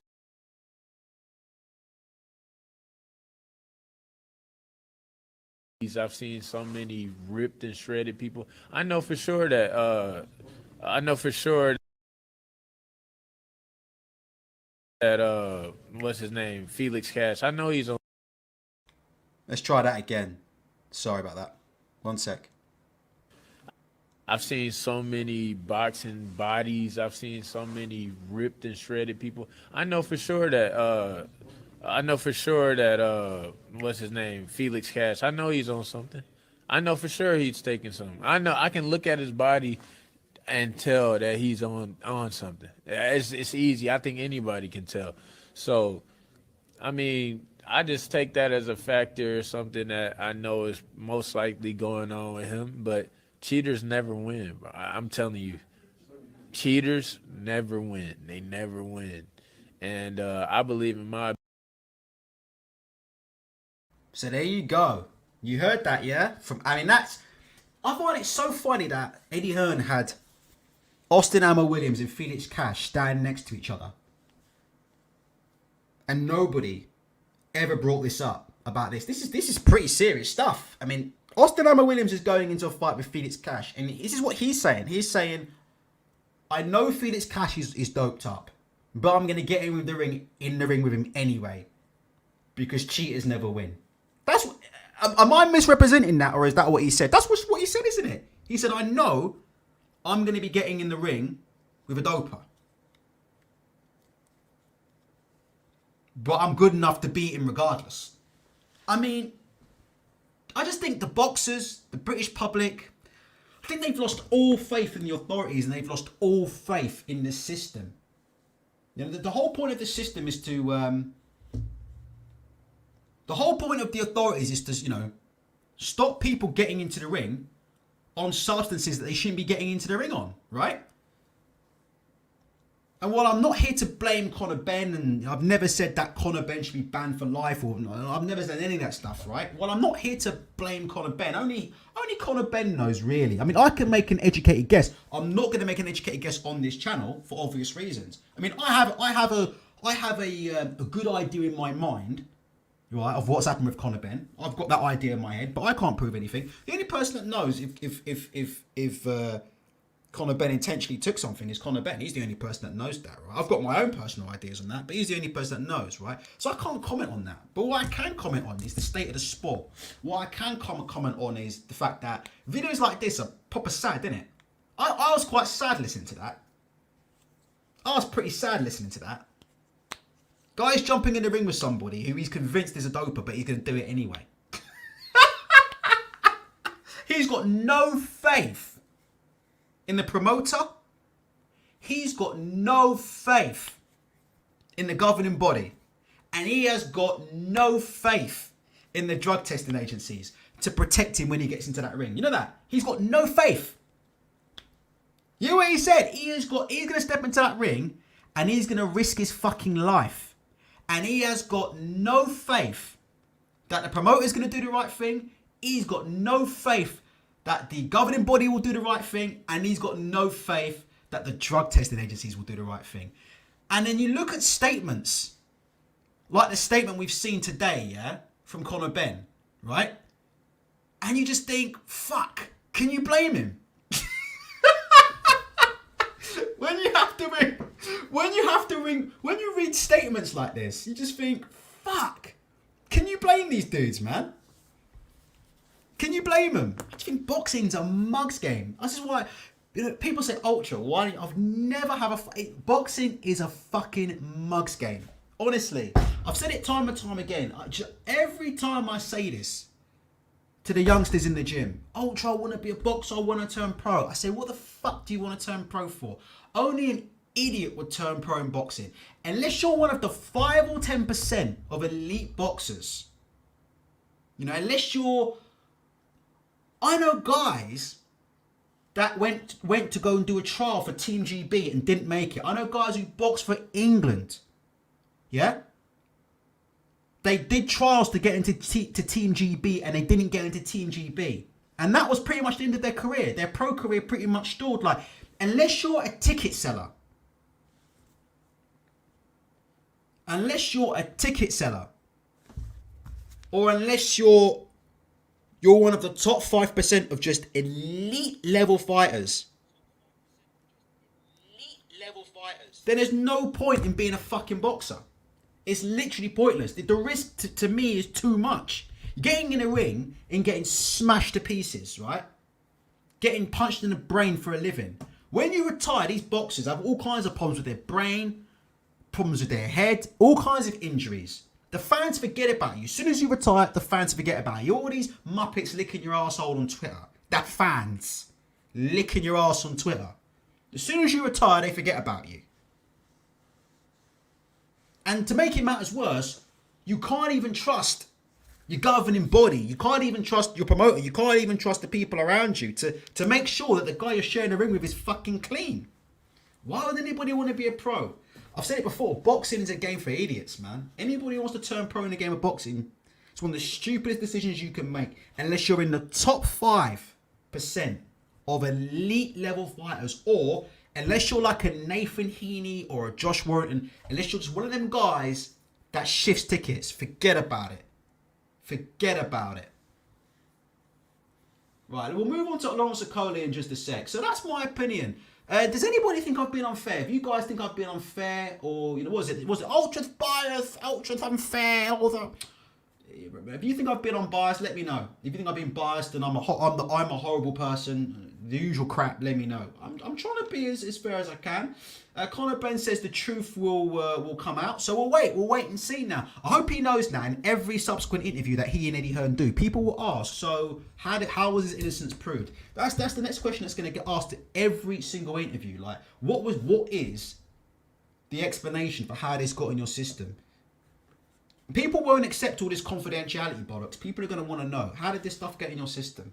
I've seen so many ripped and shredded people. I know for sure that what's his name? Felix Cash. I know he's on. Let's try that again. Sorry about that. 1 sec. I've seen so many boxing bodies. I've seen so many ripped and shredded people. I know for sure that what's his name? Felix Cash. I know he's on something. I know for sure he's taking something. I know I can look at his body and tell that he's on something. It's easy. I think anybody can tell. So I mean, I just take that as a factor, something that I know is most likely going on with him. But cheaters never win, bro. I'm telling you, cheaters never win. They never win. And I believe in my. So there you go. You heard that, yeah? I find it so funny that Eddie Hearn had Austin Hammer Williams and Felix Cash standing next to each other. And nobody ever brought this up about this. This is pretty serious stuff. I mean, Austin Hammer Williams is going into a fight with Felix Cash, and this is what he's saying. He's saying, I know Felix Cash is doped up, but I'm gonna get him in the ring with him anyway. Because cheaters never win. Am I misrepresenting that, or is that what he said? That's what he said, isn't it? He said, I know I'm going to be getting in the ring with a doper. But I'm good enough to beat him regardless. I mean, I just think the boxers, the British public, I think they've lost all faith in the authorities and they've lost all faith in the system. You know, the whole point of the system is to... the whole point of the authorities is to, you know, stop people getting into the ring on substances that they shouldn't be getting into the ring on, right? And while I'm not here to blame Conor Benn, and I've never said that Conor Benn should be banned for life, or I've never said any of that stuff, right? Well, I'm not here to blame Conor Benn. Only Conor Benn knows, really. I mean, I can make an educated guess. I'm not going to make an educated guess on this channel for obvious reasons. I mean, I have a good idea in my mind, right, of what's happened with Conor Benn. I've got that idea in my head, but I can't prove anything. The only person that knows if Conor Benn intentionally took something is Conor Benn. He's the only person that knows that, right? I've got my own personal ideas on that, but he's the only person that knows, right? So I can't comment on that. But what I can comment on is the state of the sport. What I can comment on is the fact that videos like this are proper sad, isn't it? I was quite sad listening to that. I was pretty sad listening to that. Guy's jumping in the ring with somebody who he's convinced is a doper, but he's going to do it anyway. He's got no faith in the promoter. He's got no faith in the governing body. And he has got no faith in the drug testing agencies to protect him when he gets into that ring. You know that? He's got no faith. You know what he said? He's going to step into that ring and he's going to risk his fucking life. And he has got no faith that the promoter is going to do the right thing. He's got no faith that the governing body will do the right thing. And he's got no faith that the drug testing agencies will do the right thing. And then you look at statements like the statement we've seen today, yeah, from Conor Benn, right? And you just think, fuck, can you blame him? When you read statements like this, you just think, fuck, can you blame these dudes, man? Can you blame them? I just think boxing's a mugs game. This is why, you know, people say ultra. Why? I've never had boxing is a fucking mugs game. Honestly, I've said it time and time again. Every time I say this to the youngsters in the gym, ultra, I want to be a boxer, I want to turn pro. I say, what the fuck do you want to turn pro for? Only an idiot would turn pro in boxing. Unless you're one of the 5 or 10% of elite boxers. You know, unless you're... I know guys that went to go and do a trial for Team GB and didn't make it. I know guys who boxed for England. Yeah? They did trials to get into to Team GB and they didn't get into Team GB. And that was pretty much the end of their career. Their pro career pretty much stalled. Like, unless you're a ticket seller, or unless you're one of the top 5% of just elite level fighters, then there's no point in being a fucking boxer. It's literally pointless. The risk to me is too much. Getting in a ring and getting smashed to pieces, right? Getting punched in the brain for a living. When you retire, these boxers have all kinds of problems with their brain, problems with their head, all kinds of injuries. The fans forget about you. As soon as you retire, the fans forget about you. All these muppets licking your arsehole on Twitter. That fans licking your arse on Twitter. As soon as you retire, they forget about you. And to make it matters worse, You can't even trust your governing body. You can't even trust your promoter. You can't even trust the people around you to make sure that the guy you're sharing the ring with is fucking clean. Why would anybody want to be a pro? I've said it before, boxing is a game for idiots, man. Anybody who wants to turn pro in the game of boxing, it's one of the stupidest decisions you can make unless you're in the top 5% of elite level fighters, or unless you're like a Nathan Heaney or a Josh Warrington, unless you're just one of them guys that shifts tickets. Forget about it. Forget about it. Right, we'll move on to Lawrence Okoli in just a sec. So that's my opinion. Does anybody think I've been unfair? If you guys think I've been unfair, or was it ultra biased, ultra unfair, all the... If you think I've been unbiased, let me know. If you think I've been biased and I'm a horrible person, the usual crap, let me know. I'm trying to be as fair as I can. Conor Benn says the truth will come out. So we'll wait and see now. I hope he knows now in every subsequent interview that he and Eddie Hearn do. People will ask, so how was his innocence proved? That's the next question that's going to get asked at every single interview. Like, what is the explanation for how this got in your system? People won't accept all this confidentiality bollocks. People are going to want to know, how did this stuff get in your system?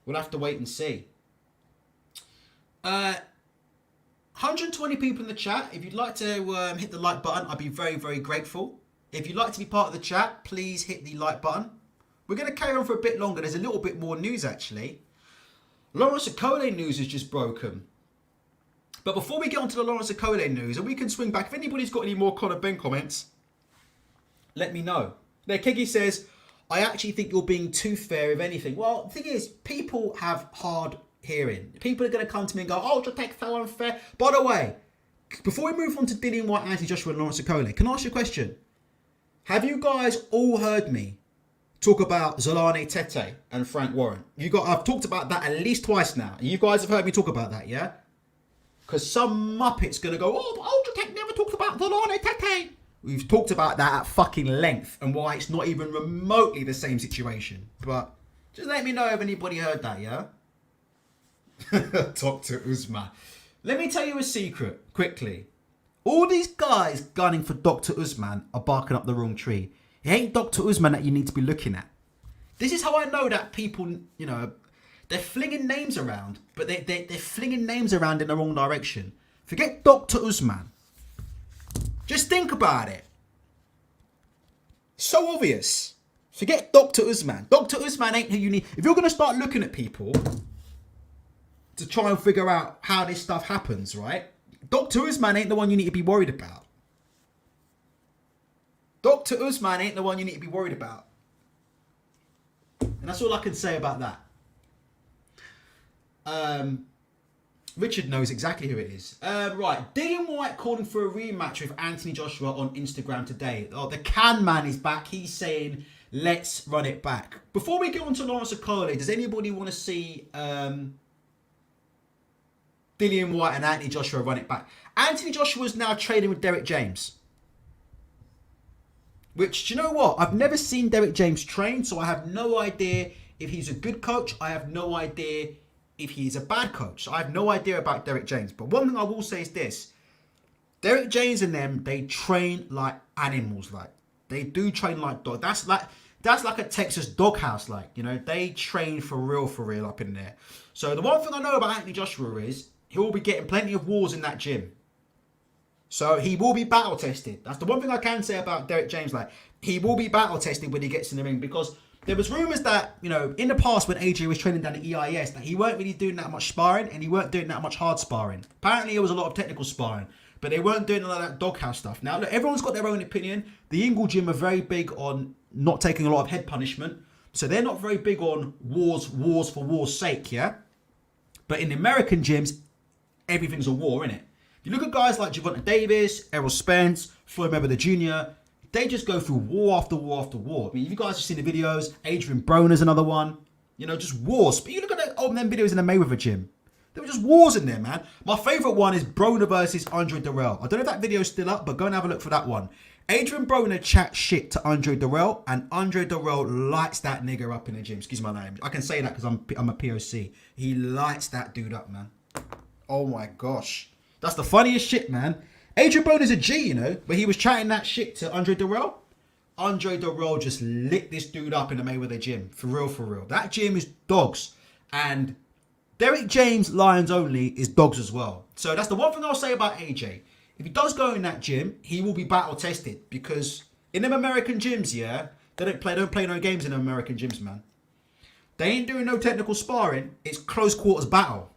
We'll have to wait and see. 120 people in the chat. If you'd like to hit the like button, I'd be very, very grateful. If you'd like to be part of the chat, please hit the like button. We're going to carry on for a bit longer. There's a little bit more news, actually. Lawrence Okoli news has just broken. But before we get on to the Lawrence Okoli news, and we can swing back, if anybody's got any more Conor Benn comments, let me know. Now, Keggy says, I actually think you're being too fair, if anything. Well, the thing is, people have hard hearing. People are going to come to me and go, oh, Ultratech so unfair. By the way, before we move on to Dillian White, Anthony Joshua and Lawrence Okoli, can I ask you a question? Have you guys all heard me talk about Zolani Tete and Frank Warren? I've talked about that at least twice now. You guys have heard me talk about that, yeah? Because some muppet's going to go, oh, but Ultratech never talked about Zolani Tete. We've talked about that at fucking length and why it's not even remotely the same situation. But just let me know if anybody heard that, yeah? Dr. Usman. Let me tell you a secret, quickly. All these guys gunning for Dr. Usman are barking up the wrong tree. It ain't Dr. Usman that you need to be looking at. This is how I know that people, they're flinging names around, but they're flinging names around in the wrong direction. Forget Dr. Usman. Just think about it. So obvious. Forget Dr. Usman. Dr. Usman ain't who you need. If you're going to start looking at people to try and figure out how this stuff happens, right? Dr. Usman ain't the one you need to be worried about. Dr. Usman ain't the one you need to be worried about. And that's all I can say about that. Richard knows exactly who it is. Right, Dillian White calling for a rematch with Anthony Joshua on Instagram today. Oh, the can man is back. He's saying, let's run it back. Before we get on to Lawrence Okoli, does anybody want to see Dillian White and Anthony Joshua run it back? Anthony Joshua is now training with Derek James. Which, do you know what? I've never seen Derek James train, so I have no idea if he's a good coach. I have no idea if he's a bad coach. I have no idea about Derek James. But one thing I will say is this. Derek James and them, they train like animals. Like, they do train like dogs. That's like a Texas doghouse. Like, they train for real up in there. So the one thing I know about Anthony Joshua is he will be getting plenty of wars in that gym. So he will be battle tested. That's the one thing I can say about Derek James. Like, he will be battle tested when he gets in the ring, because there was rumours that, in the past when AJ was training down at EIS, that he weren't really doing that much sparring and he weren't doing that much hard sparring. Apparently, it was a lot of technical sparring, but they weren't doing a lot of that doghouse stuff. Now, look, everyone's got their own opinion. The Ingle Gym are very big on not taking a lot of head punishment, so they're not very big on wars for war's sake, yeah? But in the American gyms, everything's a war, innit? If you look at guys like Gervonta Davis, Errol Spence, Floyd Mayweather Jr., they just go through war after war after war. I mean, you guys have seen the videos. Adrian Broner's another one. Just wars. But you look at them videos in the Mayweather gym. There were just wars in there, man. My favourite one is Broner versus Andre Dirrell. I don't know if that video's still up, but go and have a look for that one. Adrian Broner chats shit to Andre Dirrell, and Andre Dirrell lights that nigger up in the gym. Excuse my name. I can say that because I'm a POC. He lights that dude up, man. Oh my gosh. That's the funniest shit, man. Adrian Broner's a G, but he was chatting that shit to Andre Dirrell. Andre Dorrell just lit this dude up in the Mayweather gym. For real, for real. That gym is dogs. And Derek James, Lions only, is dogs as well. So that's the one thing I'll say about AJ. If he does go in that gym, he will be battle tested. Because in them American gyms, yeah, they don't play no games in them American gyms, man. They ain't doing no technical sparring. It's close quarters battle.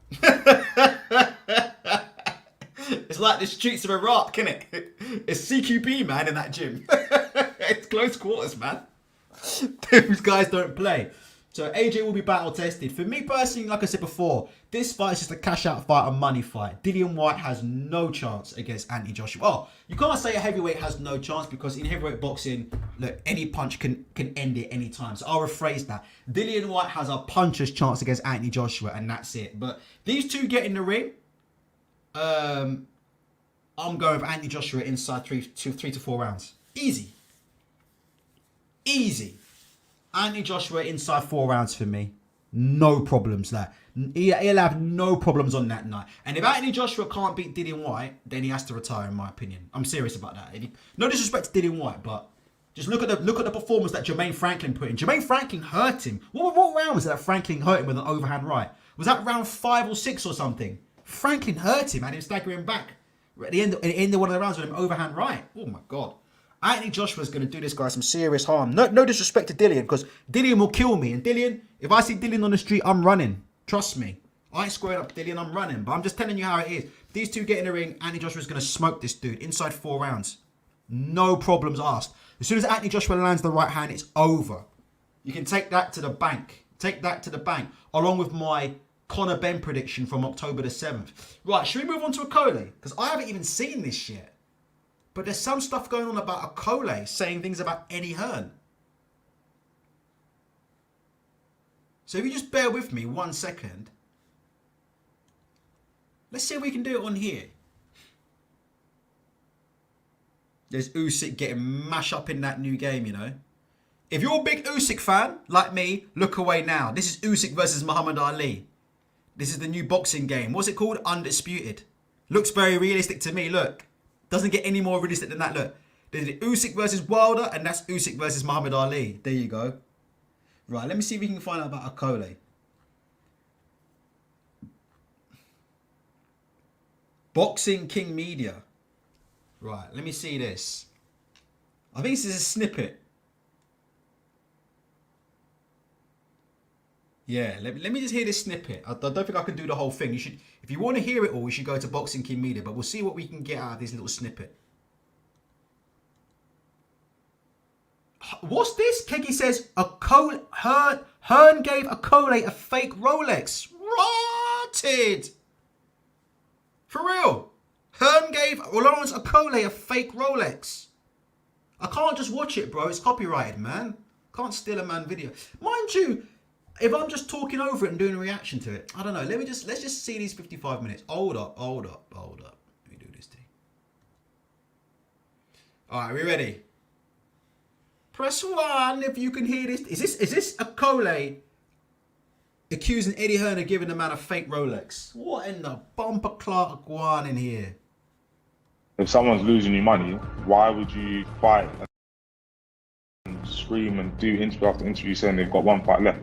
It's like the streets of Iraq, isn't it? It's CQB, man, in that gym. It's close quarters, man. Those guys don't play. So AJ will be battle tested. For me personally, like I said before, this fight is just a cash out fight, a money fight. Dillian Whyte has no chance against Anthony Joshua. Oh, you can't say a heavyweight has no chance because in heavyweight boxing, look, any punch can end it any time. So I'll rephrase that. Dillian Whyte has a puncher's chance against Anthony Joshua, and that's it. But these two get in the ring. I'm going with Anthony Joshua inside 3 to 4 rounds. Easy. Easy. Anthony Joshua inside 4 rounds for me. No problems there. He'll have no problems on that night. And if Anthony Joshua can't beat Dillian Whyte, then he has to retire, in my opinion. I'm serious about that. No disrespect to Dillian Whyte, but just look at the performance that Jermaine Franklin put in. Jermaine Franklin hurt him. What round was it that Franklin hurt him with an overhand right? Was that round 5 or 6 or something? Franklin hurt him, had him staggering back at the end of one of the rounds with an overhand right. Oh my God. Anthony Joshua's going to do this guy some serious harm. No disrespect to Dillian, because Dillian will kill me. And Dillian, if I see Dillian on the street, I'm running. Trust me. I ain't squaring up Dillian, I'm running. But I'm just telling you how it is. If these two get in the ring, Anthony Joshua's going to smoke this dude inside 4 rounds. No problems asked. As soon as Anthony Joshua lands the right hand, it's over. You can take that to the bank. Take that to the bank. Along with my Conor Benn prediction from October the 7th. Right, should we move on to Akole? Because I haven't even seen this yet. But there's some stuff going on about Akole saying things about Eddie Hearn. So if you just bear with me 1 second. Let's see if we can do it on here. There's Usyk getting mashed up in that new game, you know. If you're a big Usyk fan, like me, look away now. This is Usyk versus Muhammad Ali. This is the new boxing game. What's it called? Undisputed. Looks very realistic to me, look. Doesn't get any more realistic than that. Look, there's Usyk versus Wilder, and that's Usyk versus Muhammad Ali. There you go. Right, let me see if we can find out about Akole. Boxing King Media. Right, let me see this. I think this is a snippet. Yeah, let me just hear this snippet. I don't think I can do the whole thing. You should, if you want to hear it all, you should go to Boxing King Media. But we'll see what we can get out of this little snippet. What's this? Kegi says Hearn gave Akole a fake Rolex. Rotted. For real. Hearn gave Lawrence Akole a fake Rolex. I can't just watch it, bro. It's copyrighted, man. Can't steal a man video. Mind you, if I'm just talking over it and doing a reaction to it, I don't know. Let's just see these 55 minutes. Hold up. Let me do this thing. All right, we ready? Press 1 if you can hear this. Is this Akole accusing Eddie Hearn of giving the man a fake Rolex? What in the bumper clock one in here? If someone's losing you money, why would you fight and scream and do interview after interview saying they've got 1 fight left?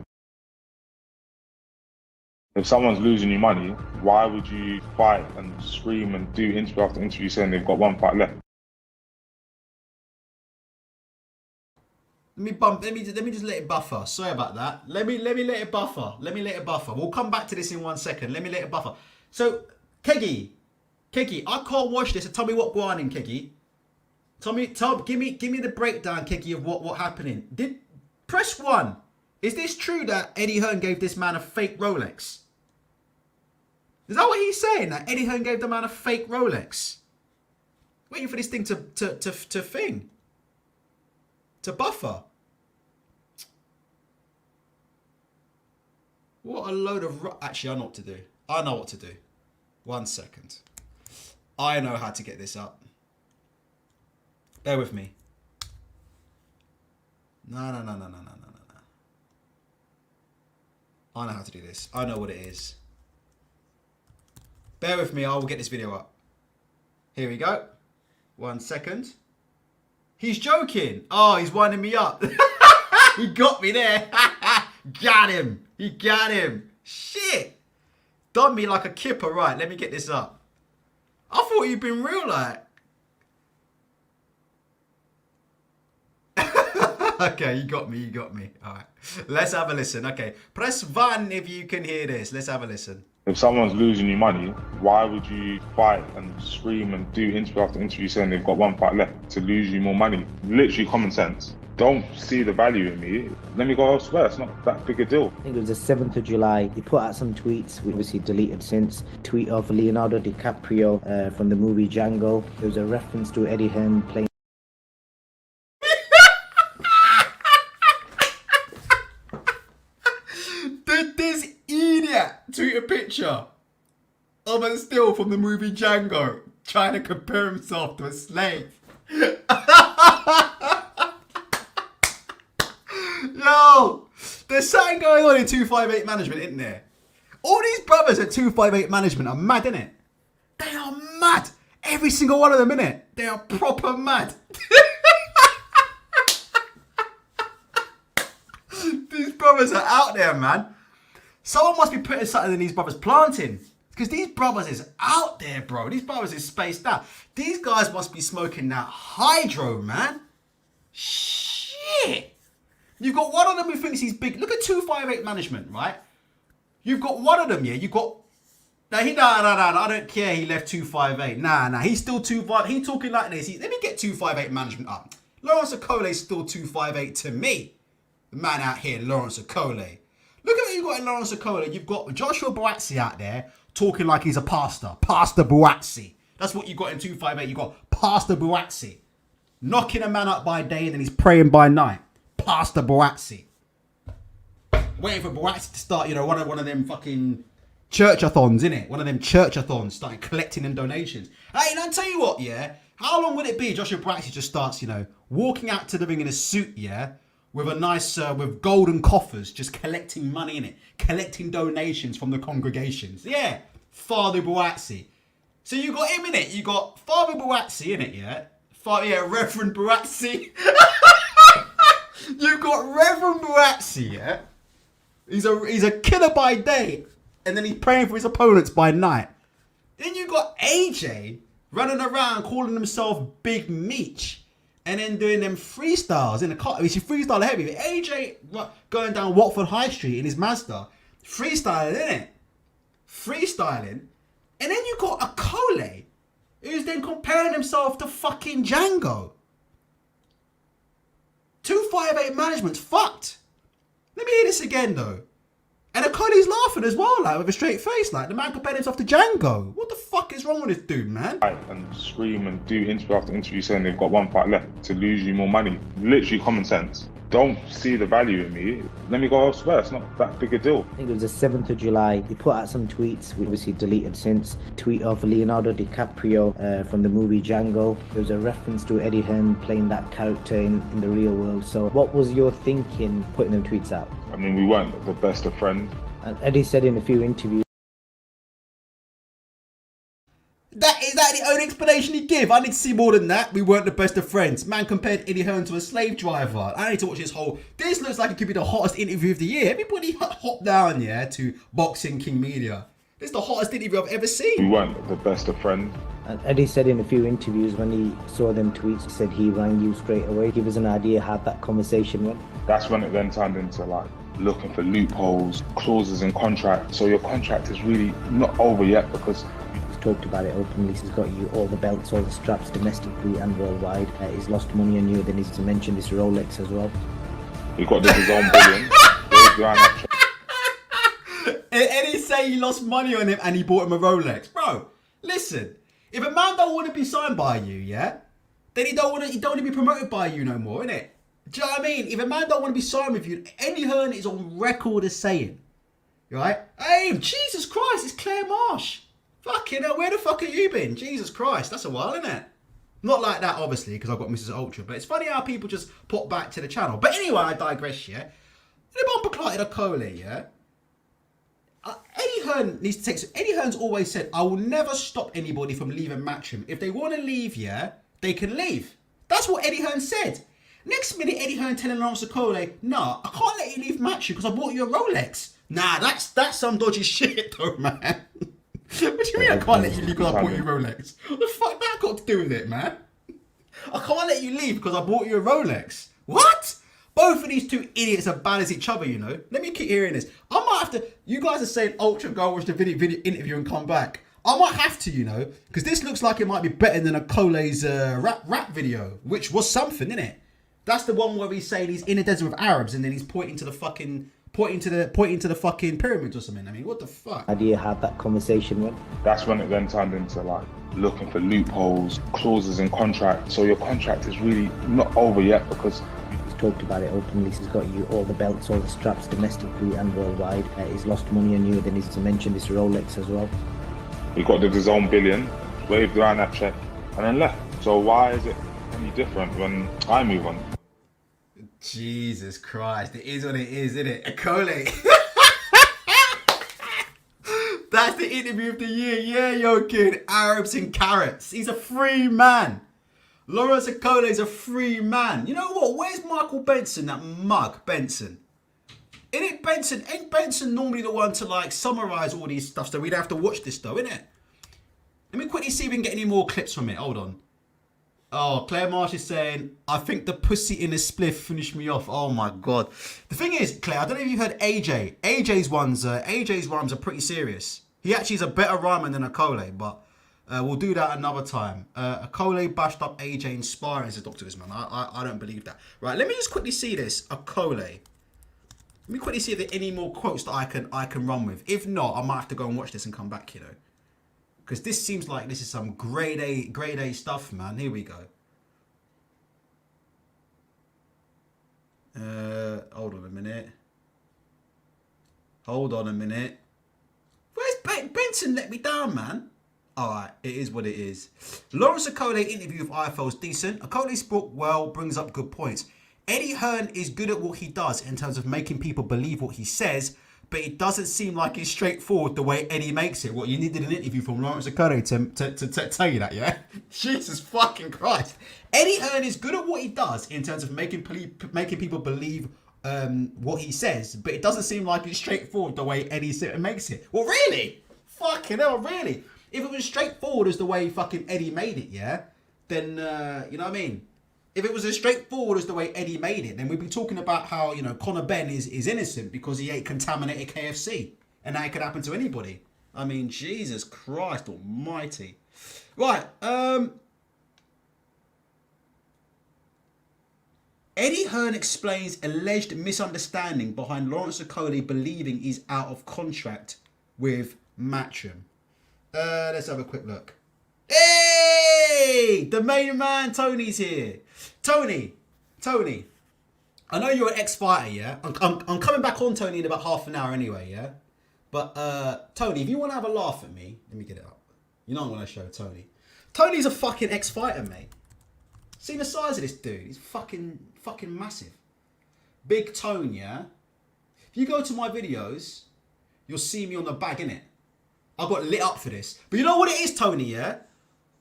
If someone's losing you money, why would you fight and scream and do interview after interview saying they've got 1 fight left? Let me just let it buffer. Sorry about that. Let me let it buffer. We'll come back to this in 1 second. Let me let it buffer. So, Kegi, I can't watch this. So tell me what going on, Kegi. Give me the breakdown, Kegi, of what happening. Press 1. Is this true that Eddie Hearn gave this man a fake Rolex? Is that what he's saying? That Eddie Hearn gave the man a fake Rolex? Waiting for this thing to buffer. What a load of... Actually, I know what to do. 1 second. I know how to get this up. Bear with me. No. I know how to do this. I know what it is. Bear with me. I will get this video up. Here we go. 1 second. He's joking. Oh, he's winding me up. He got me there. Got him. He got him. Shit. Done me like a kipper. Right, let me get this up. I thought you'd been real like. Okay, you got me. All right. Let's have a listen. Okay. Press 1 if you can hear this. Let's have a listen. If someone's losing you money, why would you fight and scream and do interview after interview saying they've got one fight left to lose you more money? Literally common sense. Don't see the value in me. Let me go elsewhere. It's not that big a deal. I think it was the 7th of July. He put out some tweets, we obviously deleted since. Tweet of Leonardo DiCaprio from the movie Django. It was a reference to Eddie Hearn playing. Did this idiot tweet a picture of a still from the movie Django trying to compare himself to a slave? Yo, there's something going on in 258 management, isn't there? All these brothers at 258 management are mad, innit? They are mad. Every single one of them, innit? They are proper mad. These brothers are out there, man. Someone must be putting something in these brothers planting. Because these brothers is out there, bro. These brothers is spaced out. These guys must be smoking that hydro, man. Shit. You've got one of them who thinks he's big. Look at 258 management, right? You've got one of them, yeah. You've got... No, I don't care he left 258. Nah. He's still 258. He talking like this. Let me get 258 management up. Lawrence Okole's still 258 to me. The man out here, Lawrence Okole. Look at what you've got in Lawrence Okole. You've got Joshua Boazzi out there talking like he's a pastor. Pastor Boazzi. That's what you got in 258. You got Pastor Boazzi. Knocking a man up by day and then he's praying by night. Pastor Boazzi. Waiting for Boazzi to start, one of them fucking churchathons, innit? One of them churchathons starting collecting them donations. Hey, and I'll tell you what, yeah? How long would it be Joshua Boazzi just starts, walking out to the ring in a suit, yeah? With a nice, with golden coffers, just collecting money in it. Collecting donations from the congregations. Yeah, Father Boazzi. So you got him in it. You got Father Boazzi in it, yeah? Reverend Boazzi. You got Reverend Boazzi, yeah? He's a killer by day, and then he's praying for his opponents by night. Then you got AJ running around calling himself Big Meech. And then doing them freestyles in the car. He's freestyle heavy. AJ going down Watford High Street in his Mazda. Freestyling, innit? Freestyling. And then you got Okole, who's then comparing himself to fucking Django. 258 management's fucked. Let me hear this again, though. And Okole's laughing as well, like, with a straight face. Like, the man compared himself to Django. What the fuck is wrong with this dude, man? And scream and do interview after interview saying they've got one fight left to lose you more money. Literally common sense. Don't see the value in me. Let me go elsewhere. It's not that big a deal. I think it was the 7th of July. He put out some tweets, we obviously deleted since. Tweet of Leonardo DiCaprio from the movie Django. It was a reference to Eddie Hearn playing that character in the real world. So what was your thinking putting them tweets out? I mean, we weren't the best of friends. And Eddie said in a few interviews, Is that the only explanation he gave? I need to see more than that. We weren't the best of friends. Man compared Eddie Hearn to a slave driver. I need to watch this whole... This looks like it could be the hottest interview of the year. Everybody hop down, yeah, to Boxing King Media. This is the hottest interview I've ever seen. We weren't the best of friends. and Eddie said in a few interviews when he saw them tweets, he said he rang you straight away. Give us an idea how that conversation went. That's when it then turned into like looking for loopholes, clauses in contract. So your contract is really not over yet because he's talked about it openly. He's got you all the belts, all the straps, domestically and worldwide. He's lost money on you. Then he's to mention this Rolex as well. he got his own billion. Eddie say he lost money on him and he bought him a Rolex. Bro, listen. If a man don't want to be signed by you, yeah, then he don't want to be promoted by you no more, innit? Do you know what I mean? If a man don't want to be signed with you, Eddie Hearn is on record as saying, right? Hey, Jesus Christ, it's Claire Marsh. Fucking hell, where the fuck have you been? Jesus Christ, that's a while, isn't it? Not like that, obviously, because I've got Mrs. Ultra, but it's funny how people just pop back to the channel. But anyway, I digress, yeah? The bumper clotted a cola, yeah? Eddie Hearn needs to take... Eddie Hearn's always said, I will never stop anybody from leaving Matchroom. If they want to leave, yeah, they can leave. That's what Eddie Hearn said. Next minute, Eddie Hearn telling Lawrence Okole, nah, I can't let you leave Match because I bought you a Rolex. Nah, that's some dodgy shit though, man. What do you mean I can't let you leave because I bought you a Rolex? What the fuck that got to do with it, man? I can't let you leave because I bought you a Rolex. What? Both of these two idiots are bad as each other, you know. Let me keep hearing this. I might have to. You guys are saying Ultra go watch the video interview and come back. I might have to, you know, because this looks like it might be better than Okole's rap video, which was something, isn't it? That's the one where he's saying he's in a desert with Arabs and then he's pointing to the fucking pyramids or something. I mean, what the fuck? How do you have that conversation with? That's when it then turned into like looking for loopholes, clauses in contract. So your contract is really not over yet because He's talked about it openly. He's got you all the belts, all the straps, domestically and worldwide. He's lost money on you. Then he's mentioned this Rolex as well. we got the zone billion, waved around that check, and then left. So why is it any different when I move on? Jesus Christ, it is what it is, isn't it? Okole. That's the interview of the year. Yeah, yo, kid. Arabs and carrots. He's a free man. Lawrence Okole is a free man. You know what? Where's Michael Benson, that mug, Benson? Ain't Benson normally the one to like summarize all these stuff so we'd have to watch this though, innit? Let me quickly see if we can get any more clips from it. Hold on. Oh, Claire Marsh is saying, I think the pussy in a spliff finished me off. Oh my God. The thing is, Claire, I don't know if you've heard AJ. AJ's rhymes are pretty serious. He actually is a better rhymer than Okole, but we'll do that another time. Okole bashed up AJ in sparring as a doctor is, man. I don't believe that. Right, let me just quickly see this. Okole. Let me quickly see if there are any more quotes that I can run with. If not, I might have to go and watch this and come back, you know. Because this seems like this is some grade A stuff, man. Here we go. Hold on a minute. Where's Benson let me down, man? Alright, it is what it is. Lawrence Okole interview with IFL's decent. Okole spoke well, brings up good points. Eddie Hearn is good at what he does in terms of making people believe what he says, but it doesn't seem like it's straightforward the way Eddie makes it. What, you needed an interview from Lawrence Okole to tell you that, yeah? Jesus fucking Christ. Eddie Hearn is good at what he does in terms of making people believe what he says, but it doesn't seem like it's straightforward the way Eddie makes it. Well, really? Fucking hell, really? If it was straightforward as the way fucking Eddie made it, yeah? Then, you know what I mean? If it was as straightforward as the way Eddie made it, then we'd be talking about how, you know, Conor Benn is innocent because he ate contaminated KFC. And that could happen to anybody. I mean, Jesus Christ almighty. Right, Eddie Hearn explains alleged misunderstanding behind Lawrence Okole believing he's out of contract with Matchroom. Let's have a quick look. Hey! The main man, Tony's here. Tony, I know you're an ex-fighter, yeah? I'm coming back on Tony in about half an hour anyway, yeah? But, Tony, if you want to have a laugh at me, let me get it up. You know I'm going to show Tony. Tony's a fucking ex-fighter, mate. See the size of this dude? He's fucking massive. Big Tone, yeah? If you go to my videos, you'll see me on the bag, innit? I got lit up for this. But you know what it is, Tony, yeah?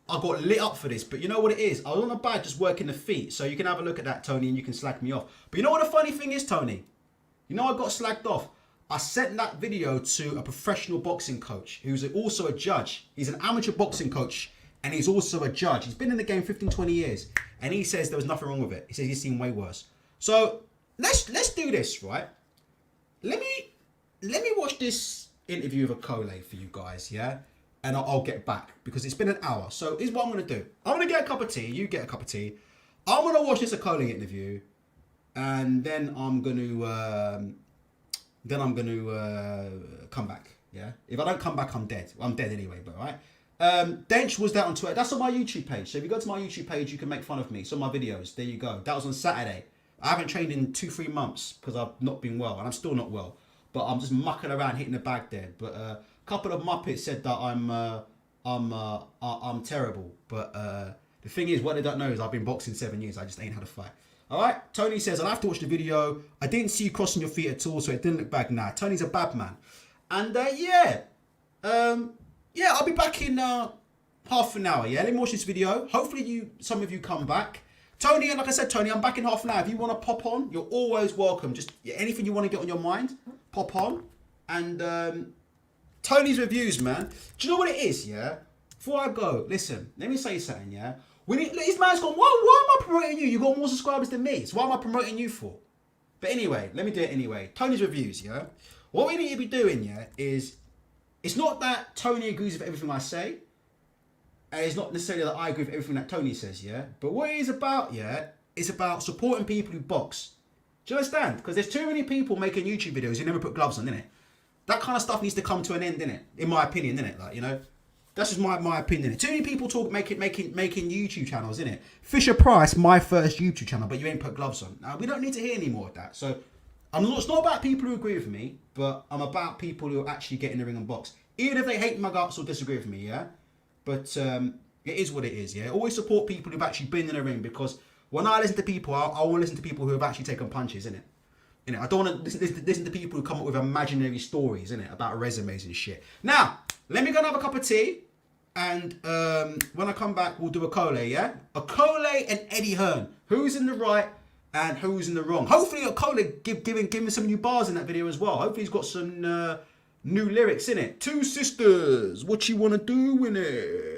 I got lit up for this, but you know what it is? I was on the bag just working the feet, so you can have a look at that, Tony, and you can slag me off. But you know what the funny thing is, Tony? You know I got slagged off? I sent that video to a professional boxing coach who's also a judge. He's an amateur boxing coach, and he's also a judge. He's been in the game 15, 20 years, and he says there was nothing wrong with it. He says he's seen way worse. So let's do this, right? Let me watch this interview of Okole for you guys, yeah? And I'll get back because it's been an hour. So here's what I'm going to do. I'm going to get a cup of tea. You get a cup of tea. I'm going to watch this Okole interview. And then I'm going to come back. Yeah. If I don't come back, I'm dead. I'm dead anyway, but right. Dench was that on Twitter. That's on my YouTube page. So if you go to my YouTube page, you can make fun of me. It's on my videos. There you go. That was on Saturday. I haven't trained in 2-3 months because I've not been well. And I'm still not well. But I'm just mucking around hitting the bag there. But a couple of Muppets said that I'm terrible. But the thing is, what they don't know is I've been boxing 7 years. I just ain't had a fight. All right. Tony says, I'll have to watch the video. I didn't see you crossing your feet at all, so it didn't look bad. Nah, Tony's a bad man. And yeah, I'll be back in half an hour. Yeah, let me watch this video. Hopefully some of you come back. Tony, and like I said, Tony, I'm back in half an hour. If you want to pop on, you're always welcome. Just anything you want to get on your mind, pop on. And Tony's reviews, man. Do you know what it is, yeah? Before I go, listen, let me say something, yeah? This man's gone, why am I promoting you? You got more subscribers than me. So why am I promoting you for? But anyway, let me do it anyway. Tony's reviews, yeah? What we need to be doing, yeah, is it's not that Tony agrees with everything I say. And it's not necessarily that I agree with everything that Tony says, yeah? But what it is about, yeah, it's about supporting people who box. Do you understand? Because there's too many people making YouTube videos who never put gloves on, innit? That kind of stuff needs to come to an end, innit? In my opinion, innit? Like, you know? That's just my opinion. Too many people making YouTube channels, innit? Fisher Price, my first YouTube channel, but you ain't put gloves on. Now, we don't need to hear any more of that. So, it's not about people who agree with me, but I'm about people who actually get in the ring and box. Even if they hate my guts or disagree with me, yeah? But it is what it is, yeah? Always support people who've actually been in the ring, because when I listen to people, I want to listen to people who have actually taken punches, innit? I don't want to listen to people who come up with imaginary stories, innit? About resumes and shit. Now, let me go and have a cup of tea. And when I come back, we'll do a Cole, yeah? A Cole and Eddie Hearn. Who's in the right and who's in the wrong? Hopefully, a Cole giving some new bars in that video as well. Hopefully, he's got some new lyrics in it. Two sisters, what you want to do in it?